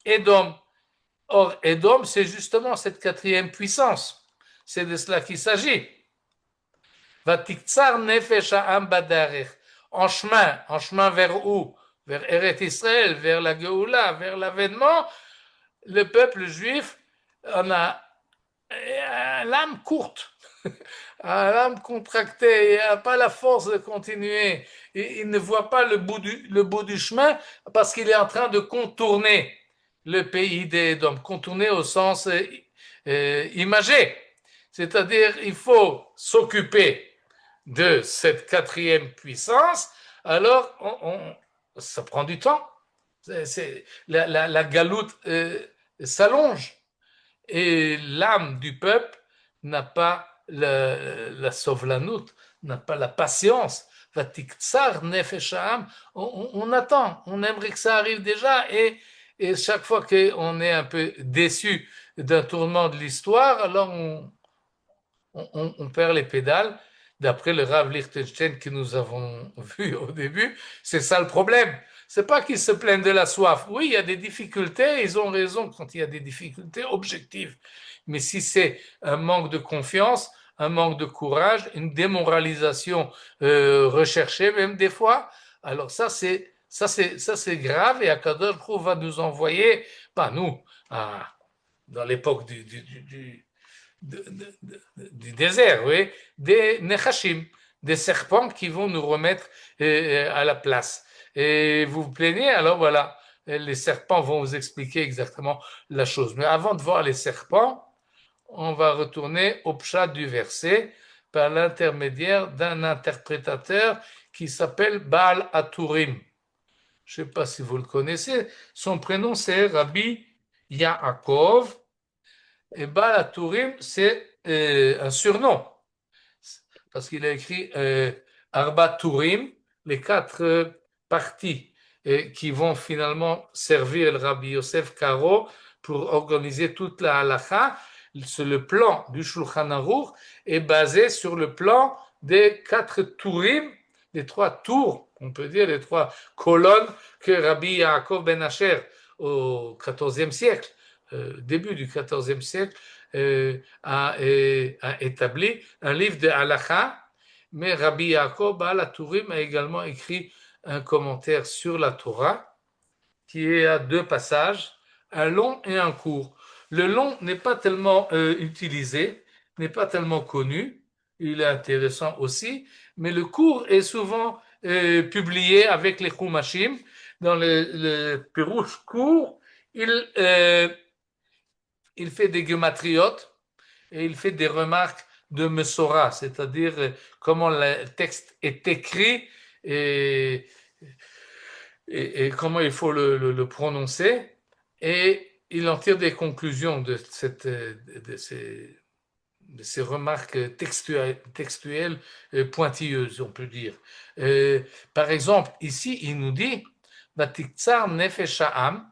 Édom. Or, Édom, c'est justement cette quatrième puissance. C'est de cela qu'il s'agit. Vatiktsar nefesh ha'am badarech. En chemin vers où? Vers Eretz Israël, vers la Geoula, vers l'avènement. Le peuple juif en a l'âme courte, l'âme contractée, il n'a pas la force de continuer. Il ne voit pas le bout du chemin parce qu'il est en train de contourner le pays d'Édom, contourner au sens imagé. C'est-à-dire, il faut s'occuper de cette quatrième puissance, alors ça prend du temps. La galoute s'allonge et l'âme du peuple n'a pas la sovlanout, n'a pas la patience. Vatiktsar nefesh ha'am, on attend, on aimerait que ça arrive déjà et chaque fois qu'on est un peu déçu d'un tournement de l'histoire, alors on perd les pédales. D'après le Rav Lichtenstein que nous avons vu au début, c'est ça le problème. C'est pas qu'ils se plaignent de la soif. Oui, il y a des difficultés, ils ont raison quand il y a des difficultés objectives. Mais si c'est un manque de confiance, un manque de courage, une démoralisation recherchée même des fois, alors ça c'est grave et Akadosh Baruch Hu va nous envoyer, pas nous, dans l'époque du désert, oui, des nechashim, des serpents qui vont nous remettre à la place. Et vous vous plaignez, alors voilà, les serpents vont vous expliquer exactement la chose. Mais avant de voir les serpents, on va retourner au pshat du verset par l'intermédiaire d'un interprétateur qui s'appelle Baal Aturim. Je ne sais pas si vous le connaissez, son prénom c'est Rabbi Yaakov, et Baal Aturim c'est un surnom, parce qu'il a écrit Arba Turim, les 4 parties qui vont finalement servir le Rabbi Yosef Karo pour organiser toute la halakha. Le plan du Shulchan Aruch est basé sur le plan des 4 Turim, les 3 tours, on peut dire, les 3 colonnes que Rabbi Yaakov Ben Asher au XIVe siècle début du XIVe siècle, a établi un livre de halakha, mais Rabbi Yaakov Baal HaTurim a également écrit un commentaire sur la Torah qui est à 2 passages, un long et un court. Le long n'est pas tellement utilisé, n'est pas tellement connu, il est intéressant aussi, mais le court est souvent publié avec les Chumashim. Dans le Pirouche court, il fait des guématriotes et il fait des remarques de Mesora, c'est-à-dire comment le texte est écrit et, et comment il faut le prononcer. Et il en tire des conclusions de ces remarques textuelles pointilleuses, on peut dire. Par exemple, ici, il nous dit Vatiktsar nefesh ha'am,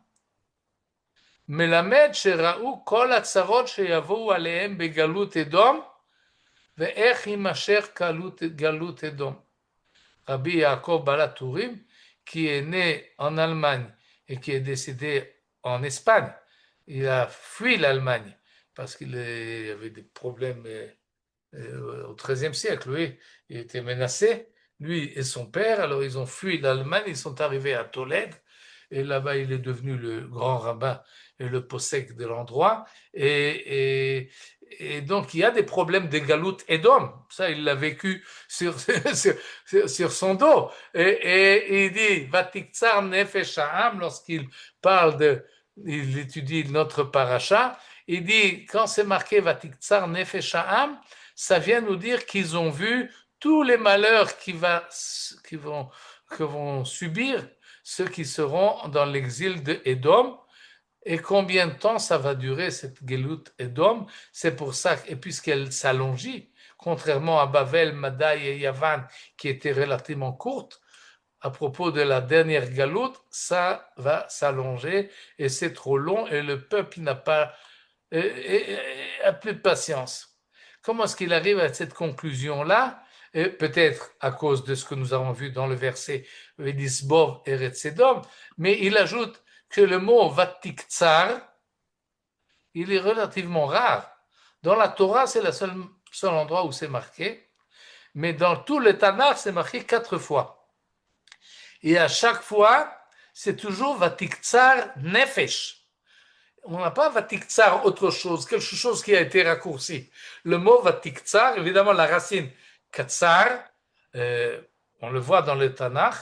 מלמד שראו כל הצרות שיבואו עליהם בגלות אדום ואיך יימשך גלות אדום. Rabbi Yaakov Baal HaTurim, qui est né en Allemagne et qui est décédé en Espagne, il a fui l'Allemagne parce qu'il avait des problèmes au XIIIe siècle, oui, il était menacé, lui et son père, alors ils ont fui l'Allemagne, ils sont arrivés à Tolède, et là-bas il est devenu le grand rabbin et le possèque de l'endroit, et donc il y a des problèmes de galout Edom, ça il l'a vécu sur son dos, et il dit Vatiktsar nefesh ha'am, lorsqu'il parle il étudie notre paracha, il dit quand c'est marqué Vatiktsar nefesh ha'am, ça vient nous dire qu'ils ont vu tous les malheurs que vont subir ceux qui seront dans l'exil de Édom. Et combien de temps ça va durer cette Gelut Édom? C'est pour ça, et puisqu'elle s'allongit, contrairement à Bavel, Madaï et Yavan, qui étaient relativement courtes, à propos de la dernière galoute, ça va s'allonger et c'est trop long et le peuple n'a pas plus de patience. Comment est-ce qu'il arrive à cette conclusion-là? Peut-être à cause de ce que nous avons vu dans le verset Vedisbov et Retsedom, mais il ajoute que le mot Vatiktsar, il est relativement rare. Dans la Torah, c'est le seul endroit où c'est marqué, mais dans tout le Tanakh, c'est marqué 4 fois. Et à chaque fois, c'est toujours Vatiktsar Nefesh. On n'a pas Vatiktsar autre chose, quelque chose qui a été raccourci. Le mot Vatiktsar, évidemment la racine Katsar, on le voit dans le Tanakh,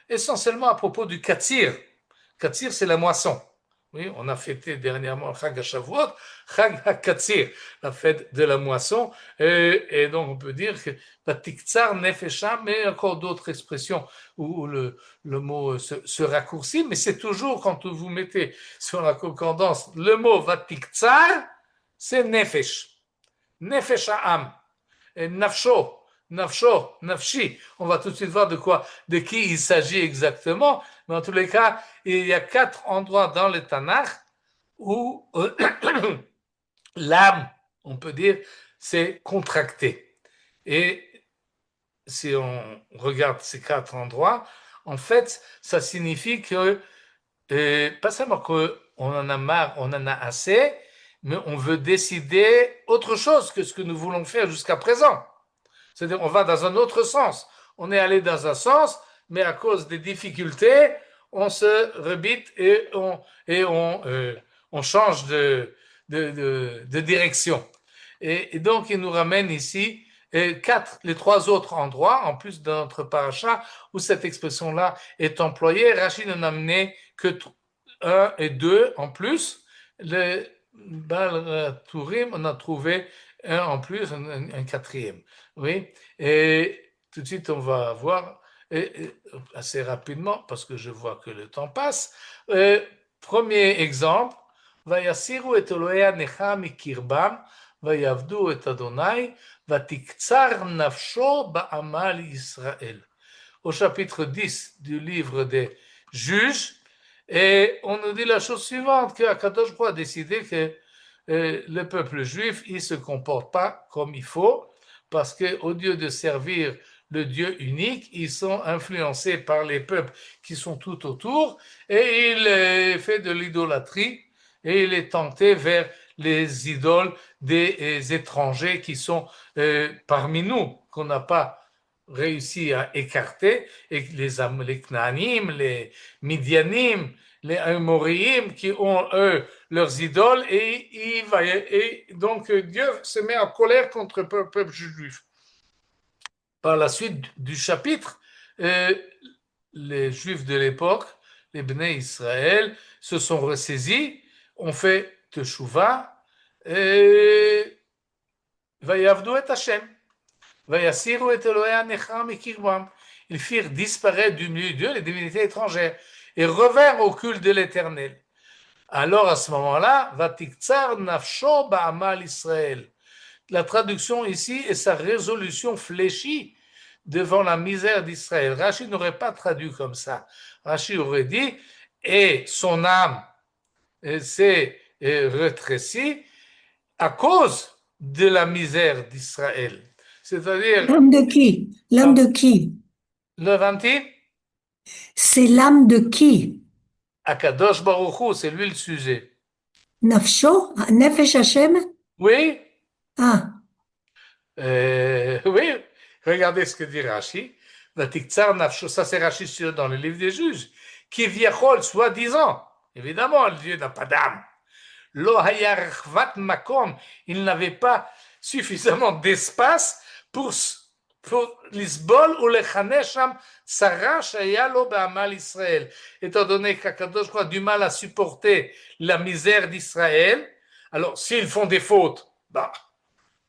essentiellement à propos du Katsir. Katsir, c'est la moisson. Oui, on a fêté dernièrement Chag HaShavuot, Chag HaKatsir, la fête de la moisson, et donc on peut dire que Vatiktsar Nefesham, mais encore d'autres expressions où le mot se raccourcit, mais c'est toujours quand vous mettez sur la concordance le mot Vatiktsar, c'est Nefesh, Nefesh Ha'am, et Nafsho, Nafsho, Nafshi. On va tout de suite voir de qui il s'agit exactement. Mais en tous les cas, il y a 4 endroits dans le Tanakh où l'âme, on peut dire, s'est contractée. Et si on regarde ces 4 endroits, en fait, ça signifie que, pas seulement qu'on en a marre, on en a assez, mais on veut décider autre chose que ce que nous voulons faire jusqu'à présent. C'est-à-dire, on va dans un autre sens. On est allé dans un sens, mais à cause des difficultés, on se rebite et on change de direction. Et donc, il nous ramène ici les 3 autres endroits, en plus de notre paracha, où cette expression-là est employée. Rachid n'en a amené que 1 et 2 en plus. Le Baal Tourim, on a trouvé un en plus, un 4e. Oui, et tout de suite, on va voir assez rapidement, parce que je vois que le temps passe. Premier exemple, Vayasiru et Elohea necha mikirbam, vayavdu et Adonai, vatiktsar nafsho ba'amal Israël. Au chapitre 10 du livre des Juges, et on nous dit la chose suivante, que Akadosh Baruch Hu a décidé que le peuple juif, il ne se comporte pas comme il faut, parce qu'au lieu de servir le Dieu unique, ils sont influencés par les peuples qui sont tout autour, et il fait de l'idolâtrie, et il est tenté vers les idoles des étrangers qui sont parmi nous, qu'on n'a pas réussi à écarter, et les Knanim, les Midianim, les Amorim qui ont eux leurs idoles, et donc Dieu se met en colère contre le peuple juif. Par la suite du chapitre, les Juifs de l'époque, les Bnei Israël, se sont ressaisis, ont fait Teshuvah, et Vayavdu et Hashem, Vayasiru et Elohei Nechar mikirvam. Ils firent disparaître du milieu d'eux les divinités étrangères et revinrent au culte de l'Éternel. Alors à ce moment-là, Vatiktsar nafsho ba'amal Israël. La traduction ici est sa résolution fléchie devant la misère d'Israël. Rashi n'aurait pas traduit comme ça. Rashi aurait dit, et son âme s'est rétrécie à cause de la misère d'Israël. C'est-à-dire... L'âme de qui? L'âme de qui? Le 20, C'est l'âme de qui? Akadosh Baruch Hu, c'est lui le sujet. Nafsho? Nefesh Hashem? Oui, Ah, oui, regardez ce que dit Rashi. Vatiktsar nafsho, ça c'est Rashi dans le livre des juges, qui viachol, soi-disant, évidemment, le Dieu n'a pas d'âme. Lo hayarchvat makom, il n'avait pas suffisamment d'espace pour l'isbol ou le chanesham sarah shayalo ba'amal Israël. Étant donné qu'Akadosh a du mal à supporter la misère d'Israël, alors s'ils font des fautes, bah,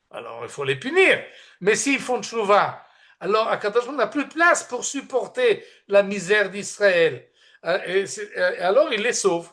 alors il faut les punir. Mais s'ils font teshuvah, alors Akadosh n'a plus de place pour supporter la misère d'Israël. Alors il les sauve.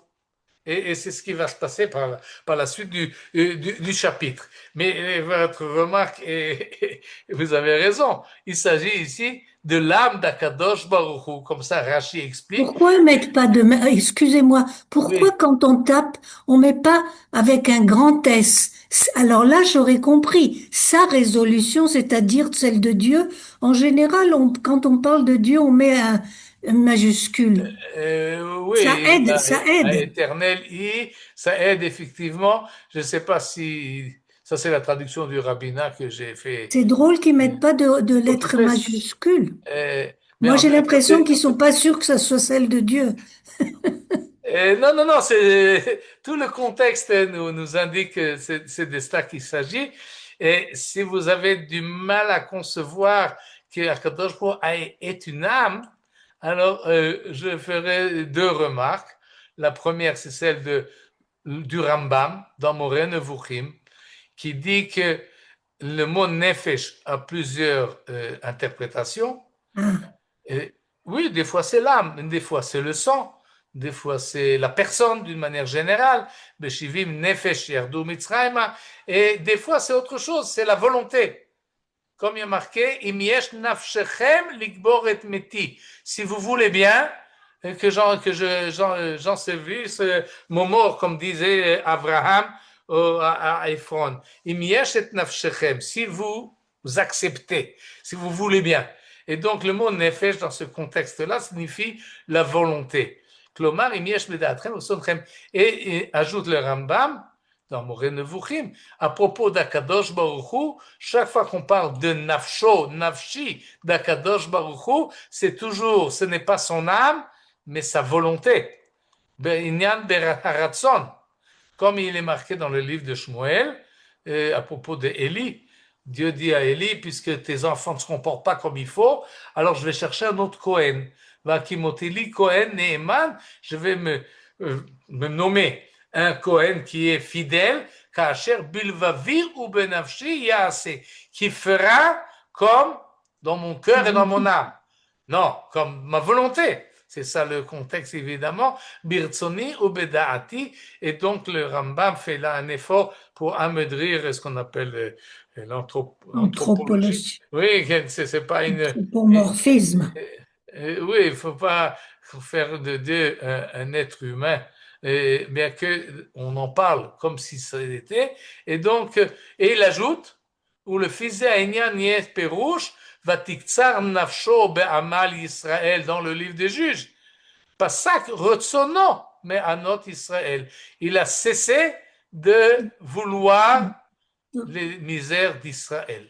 Et c'est ce qui va se passer par la suite du chapitre. Mais votre remarque, et vous avez raison, il s'agit ici de l'âme d'Akadosh Baruch Hu, comme ça Rashi explique. pourquoi ils mettent pas de... Excusez-moi, pourquoi Oui. quand on tape, on met pas avec un grand S? Alors là, j'aurais compris. Sa résolution, c'est-à-dire celle de Dieu, en général, quand on parle de Dieu, on met un majuscule. Oui, Ça à aide. éternel I, ça aide effectivement. Je ne sais pas si ça c'est la traduction du rabbinat que j'ai fait. C'est drôle qu'ils mettent pas de En tout lettres cas, majuscules. mais Moi, j'ai en tout cas, l'impression qu'ils sont pas sûrs que ça soit celle de Dieu. non, non, non, c'est tout le contexte nous indique que c'est de cela qu'il s'agit. Et si vous avez du mal à concevoir que Akadosh Baruch Hu est une âme, alors je ferai deux remarques. La première, c'est celle du Rambam dans Moreh Nevuchim, qui dit que le mot nefesh a plusieurs interprétations. Ah, Et oui, des fois c'est l'âme, des fois c'est le sang, des fois c'est la personne d'une manière générale, Beshivim nefesh yardu mitzrayma, et des fois c'est autre chose, c'est la volonté. Comme il y a marqué, Im yesh nafshechem likbor et meti. Si vous voulez bien que j'ensevelisse mon mort, comme disait Abraham à Ephron. Im yesh et nafshechem. Si vous acceptez, si vous voulez bien. Et donc le mot nefesh dans ce contexte-là signifie la volonté. Klomar im yesh bedatrem usonchem. Et ajoute le Rambam dans Moreh Nevuchim, à propos d'Akadosh Baruch Hu, chaque fois qu'on parle de nafsho, nafshi, d'Akadosh Baruch Hu, c'est toujours, ce n'est pas son âme, mais sa volonté. Be'inyan beratzon, comme il est marqué dans le livre de Shmuel, à propos de Élie. Dieu dit à Élie, puisque tes enfants ne se comportent pas comme il faut, alors je vais chercher un autre Kohen. Vakimoteli Kohen Neeman, je vais me nommer un Kohen qui est fidèle, Kacher Bilvavi ou Benafshi Yaase, qui fera comme dans mon cœur et dans mon âme. Non, comme ma volonté. C'est ça le contexte évidemment. Birtsoni ou Bedaati. Et donc le Rambam fait là un effort pour ameudrir ce qu'on appelle l'anthropologie. anthropologie, Oui, c'est pas anthropomorphisme. oui, il faut pas faire de Dieu un être humain, bien que on en parle comme si ça l'était. Et donc, et il ajoute, ou le fils d'Aïnia Niet Perouche, Vatiktsar Nafsho Be'amal Israël dans le livre des juges. Pasak Rotsono, me'anot Israël. Il a cessé de vouloir les misères d'Israël.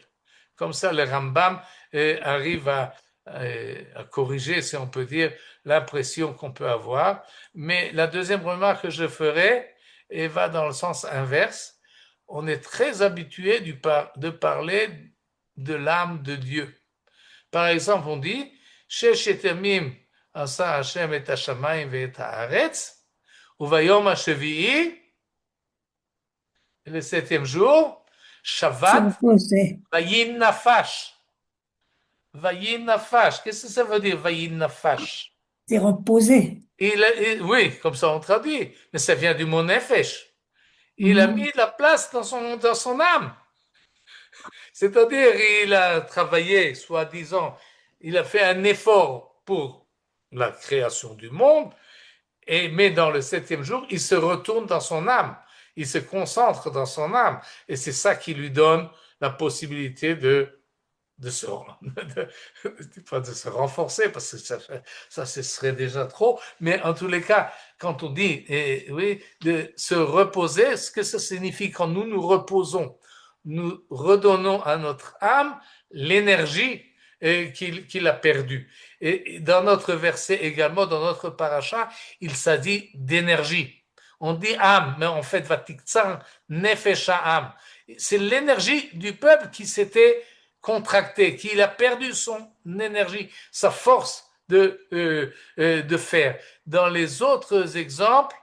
Comme ça, le Rambam arrive à corriger, si on peut dire, l'impression qu'on peut avoir. Mais la deuxième remarque que je ferai va dans le sens inverse. On est très habitué de parler de l'âme de Dieu. Par exemple, on dit Shesh yetamim asa Hashem et hashamayim ve'et haaretz, uvayom hashevi'i, le septième jour, C'est Shabbat, opposé. vayin nafash. Vayin nafash. Qu'est-ce que ça veut dire, vayin nafash? C'est reposé. Oui, comme ça on traduit, mais ça vient du mot nefesh. Il a Mhm. mis la place dans son âme. C'est-à-dire, il a travaillé, soi-disant, il a fait un effort pour la création du monde, mais dans le septième jour, il se retourne dans son âme, il se concentre dans son âme, et c'est ça qui lui donne la possibilité de se, pas de se renforcer, parce que ça ce serait déjà trop, mais en tous les cas, quand on dit, oui, de se reposer, ce que ça signifie quand nous nous reposons, nous redonnons à notre âme l'énergie qu'il a perdue. Et dans notre verset également, dans notre paracha, il s'agit d'énergie. On dit âme, mais en fait, vatiktsar nefesh âme. C'est l'énergie du peuple qui s'était contracté, qu'il a perdu son énergie, sa force de faire. Dans les autres exemples,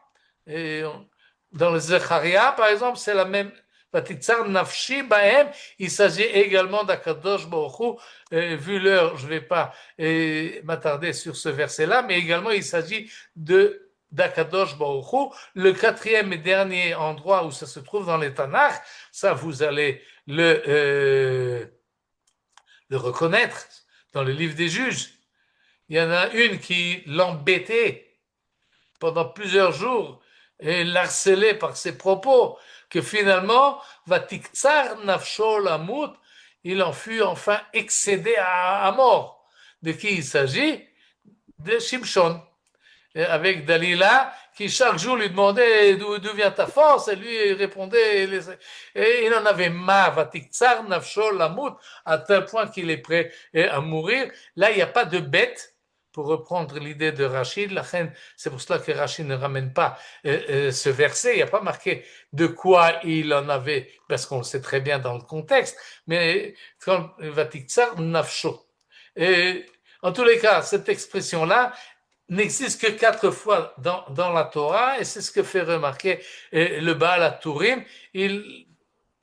dans le Zecharia, par exemple, c'est la même. Nafshi Bahem, il s'agit également d'Akadosh Baruch Hu. Vu l'heure, je ne vais pas m'attarder sur ce verset-là, mais également il s'agit d'Akadosh Baruch Hu. Le quatrième et dernier endroit où ça se trouve dans les Tanakh, ça vous allez le reconnaître dans le livre des juges. Il y en a une qui l'embêtait pendant plusieurs jours et l'harcelait par ses propos, que finalement, Vatiktsar nafsho lamut, il en fut enfin excédé à mort. De qui il s'agit? De Shimshon. Avec Dalila, qui chaque jour lui demandait d'où vient ta force, et lui répondait, et il en avait marre, Vatiktsar nafsho lamut, à tel point qu'il est prêt à mourir. Là, il n'y a pas de bête, pour reprendre l'idée de Rachid, c'est pour cela que Rachid ne ramène pas ce verset, il n'y a pas marqué de quoi il en avait, parce qu'on le sait très bien dans le contexte, mais quand Vatiktsar nafsho. En tous les cas, cette expression-là, n'existe que 4 fois dans la Torah, et c'est ce que fait remarquer le Baal HaTurim.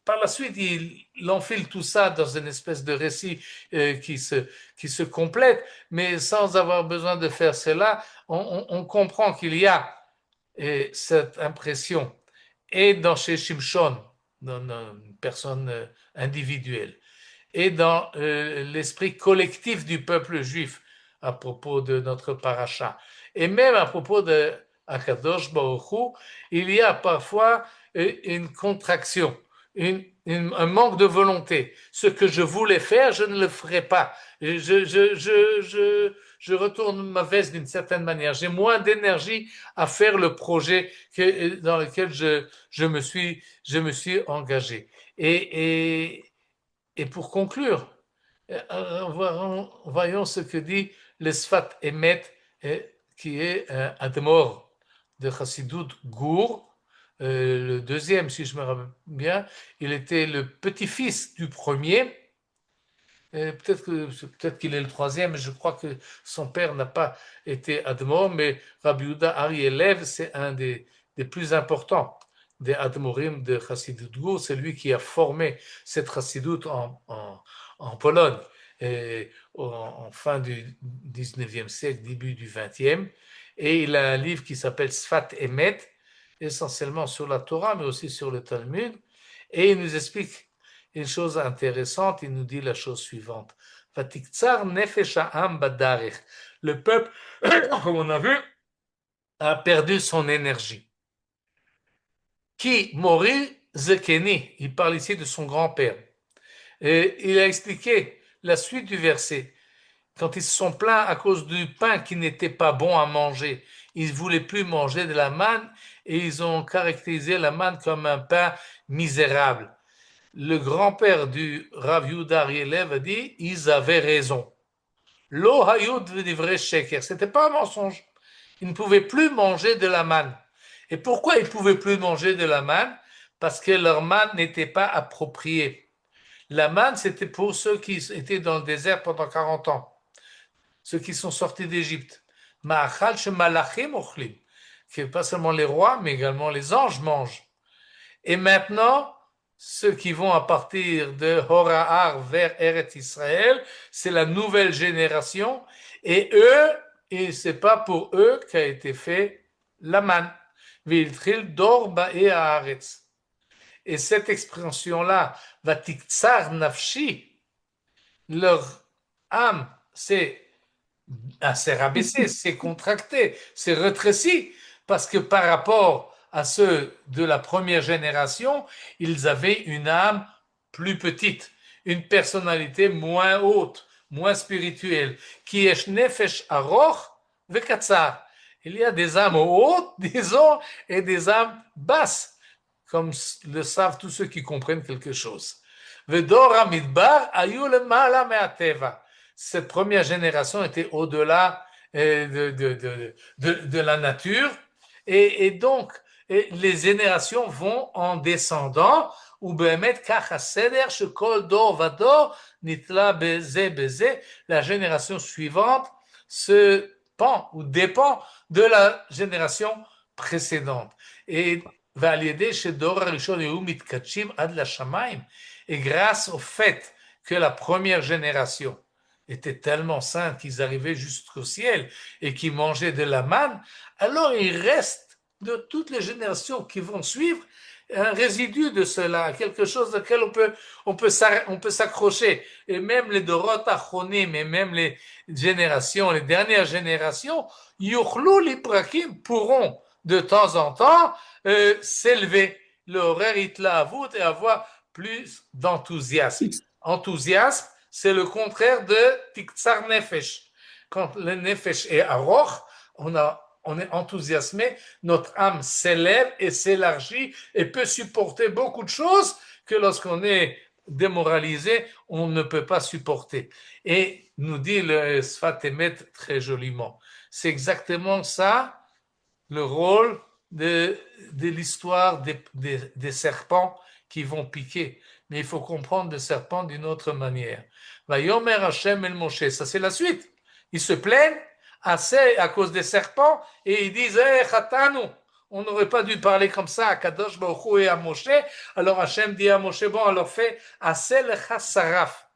Par la suite, il enfile tout ça dans une espèce de récit qui se complète, mais sans avoir besoin de faire cela, on comprend qu'il y a cette impression, et chez Shimshon, dans une personne individuelle, et dans l'esprit collectif du peuple juif, à propos de notre paracha. Et même à propos de Akadosh Baruch Hu, il y a parfois une contraction, un manque de volonté. Ce que je voulais faire, je ne le ferai pas. Je retourne ma veste d'une certaine manière. J'ai moins d'énergie à faire le projet dans lequel je me suis engagé. Et pour conclure, voyons ce que dit le Sfat Emet, qui est Admor de Chassidut Gour, le deuxième, si je me rappelle bien. Il était le petit-fils du premier. Peut-être qu'il est le troisième, mais je crois que son père n'a pas été Admor, mais Rabbi Yehuda Ari Elev, c'est un des plus importants des Admorim de Chassidut Gour. C'est lui qui a formé cette Chassidut en Pologne, en fin du 19e siècle, début du 20e. Et il a un livre qui s'appelle Sfat Emet, essentiellement sur la Torah, mais aussi sur le Talmud. Et il nous explique une chose intéressante, il nous dit la chose suivante. Vatiktsar nefesh ha'am badarech. Le peuple, comme on a vu, a perdu son énergie. Qui mori zekeni. Il parle ici de son grand-père. Et il a expliqué la suite du verset. Quand ils se sont plaints à cause du pain qui n'était pas bon à manger, ils ne voulaient plus manger de la manne et ils ont caractérisé la manne comme un pain misérable. Le grand-père du Rav Yehuda Arielev a dit, ils avaient raison. Lo hayud v'divrei sheker, c'était pas un mensonge. Ils ne pouvaient plus manger de la manne. Et pourquoi ils ne pouvaient plus manger de la manne? Parce que leur manne n'était pas appropriée. La manne, c'était pour ceux qui étaient dans le désert pendant 40 ans, ceux qui sont sortis d'Égypte. Ma'achal shemalachim ochlim, que pas seulement les rois, mais également les anges mangent. Et maintenant, ceux qui vont à partir de Horahar vers Eretz Israël, c'est la nouvelle génération, et eux, et c'est pas pour eux qu'a été fait la manne. V'iltril dor ba'e haaretz. Et cette expression-là, vatiktsar nafshi, leur âme s'est rabaissée, s'est contractée, s'est rétrécie, parce que par rapport à ceux de la première génération, ils avaient une âme plus petite, une personnalité moins haute, moins spirituelle, qui est nefesh aroch vekatzar. Il y a des âmes hautes, disons, et des âmes basses, comme le savent tous ceux qui comprennent quelque chose. Vedor Amidbar ayu le mala me'ateva. Cette première génération était au-delà de la nature, et donc les générations vont en descendant, ou behemet kach haseder shekol dor vador nitla beze beze. La génération suivante se pend ou dépend de la génération précédente. Et grâce au fait que la première génération était tellement sainte qu'ils arrivaient jusqu'au ciel et qu'ils mangeaient de la manne, alors il reste de toutes les générations qui vont suivre un résidu de cela, quelque chose auquel on peut s'accrocher. Et même les Dorot Achronim, et même les générations, les dernières générations, Yuchlu Liprakim pourront de temps en temps s'élever, l'horaire itlaavout, et avoir plus d'enthousiasme. Enthousiasme, c'est le contraire de tiktsar nefesh. Quand le nefesh est aroch, on est enthousiasmé, notre âme s'élève et s'élargit et peut supporter beaucoup de choses que lorsqu'on est démoralisé, on ne peut pas supporter. Et nous dit le Sfat Emet très joliment. C'est exactement ça, le rôle de l'histoire des serpents qui vont piquer. Mais il faut comprendre le serpent d'une autre manière. Vayomer Hashem el Moshe, ça c'est la suite. Ils se plaignent assez à cause des serpents et ils disent hey, Chatanu, on n'aurait pas dû parler comme ça à Kadosh Baruch Hu et à Moshe. Alors Hashem dit à Moshe, bon, alors fais assez le saraf.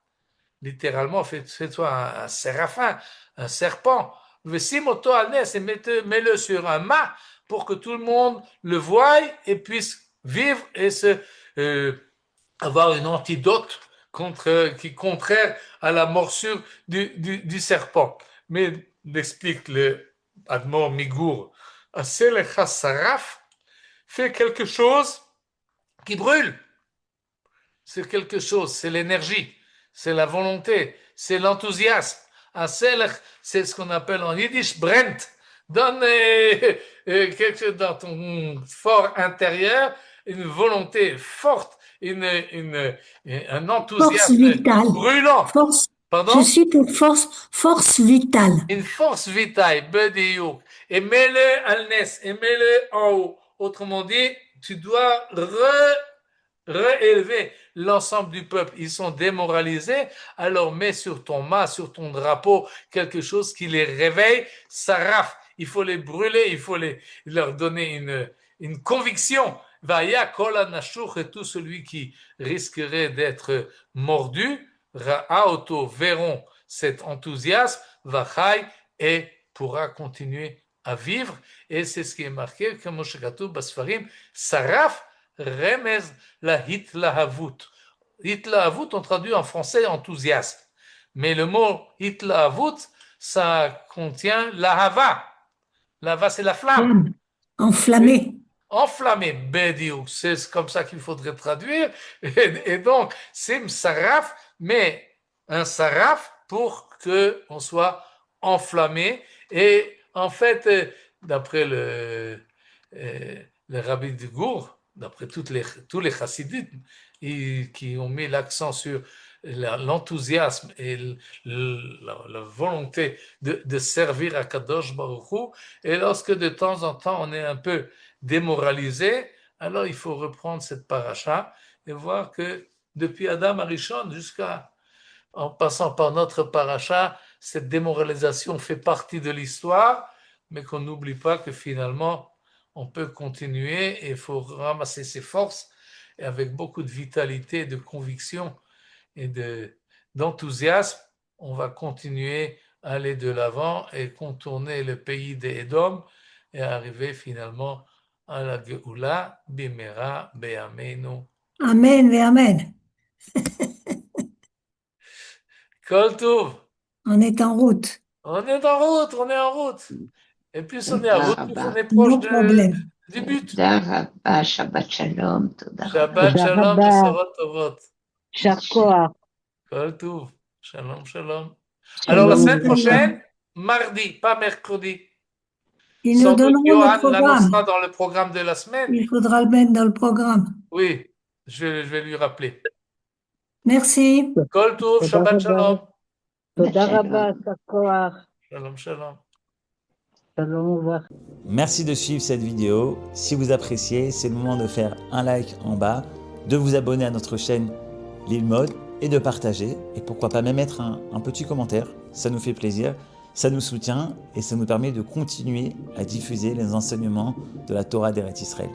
Littéralement, fais-toi un séraphin, un serpent. Vesimoto al nes, et mets-le sur un mât pour que tout le monde le voie et puisse vivre et avoir une antidote qui est contraire à la morsure du serpent. Mais l'explique le Admor Migour, Asel Saraf fait quelque chose qui brûle. C'est quelque chose, c'est l'énergie, c'est la volonté, c'est l'enthousiasme. Asel, c'est ce qu'on appelle en yiddish Brent. Donne quelque chose dans ton fort intérieur, une volonté forte, un enthousiasme brûlant. Je suis pour force vitale. Une force vitale, bediouk. Et mets-le al nes, et mets-le en haut. Autrement dit, tu dois réélever l'ensemble du peuple. Ils sont démoralisés, alors mets sur ton mât, sur ton drapeau, quelque chose qui les réveille, saraf. Il faut les brûler, il faut leur donner une conviction. Vaya kol anashuch, et tout celui qui risquerait d'être mordu, ra'aoto, verront cet enthousiasme, vachai, et pourra continuer à vivre. Et c'est ce qui est marqué, comme Moshekatu Basfarim, saraf, remez la hitlahavut. Hitlahavut, on traduit en français enthousiasme. Mais le mot hitlahavut, ça contient lahava. Lahava, c'est la flamme. Enflammé. Enflammé, bediou, c'est comme ça qu'il faudrait traduire. Et donc, c'est un saraf, mais un saraf pour qu'on soit enflammé. Et en fait, d'après le rabbi de Gour, d'après tous les chassidites, qui ont mis l'accent sur l'enthousiasme et la volonté de servir à Kadosh Baruch Hu. Et lorsque de temps en temps on est un peu démoralisé, alors il faut reprendre cette paracha et voir que depuis Adam Arishon en passant par notre paracha, cette démoralisation fait partie de l'histoire, mais qu'on n'oublie pas que finalement on peut continuer et il faut ramasser ses forces et avec beaucoup de vitalité, de conviction et d'enthousiasme, on va continuer à aller de l'avant et contourner le pays des Édom et arriver finalement à la Geoula, Bimera, Be'ameinu. Amen et Amen. Kol Tov. On est en route. On est en route, on est en route. Et plus on est en route, plus on est No proche problème. du but. תודה רבה, שבת שלום, תודה רבה. Shabbat תודה shalom, רבה, besorot tovot. יישר כוח. Kol Tov. Shalom, shalom. Alors la שלום semaine וברכה. prochaine, mardi, pas mercredi. Ils Sans nous doute donneront le Johan programme. l'annoncera dans le programme de la semaine. Il faudra le mettre dans le programme. Oui, je vais lui rappeler. Merci. Kol Tov, תודה Shabbat רבה. shalom. תודה שלום. רבה, יישר כוח. Shalom, shalom. שלום וברכה. Merci de suivre cette vidéo. Si vous appréciez, c'est le moment de faire un like en bas, de vous abonner à notre chaîne Lilmod et de partager. Et pourquoi pas même mettre un petit commentaire. Ça nous fait plaisir, ça nous soutient et ça nous permet de continuer à diffuser les enseignements de la Torah d'Eretz Israël.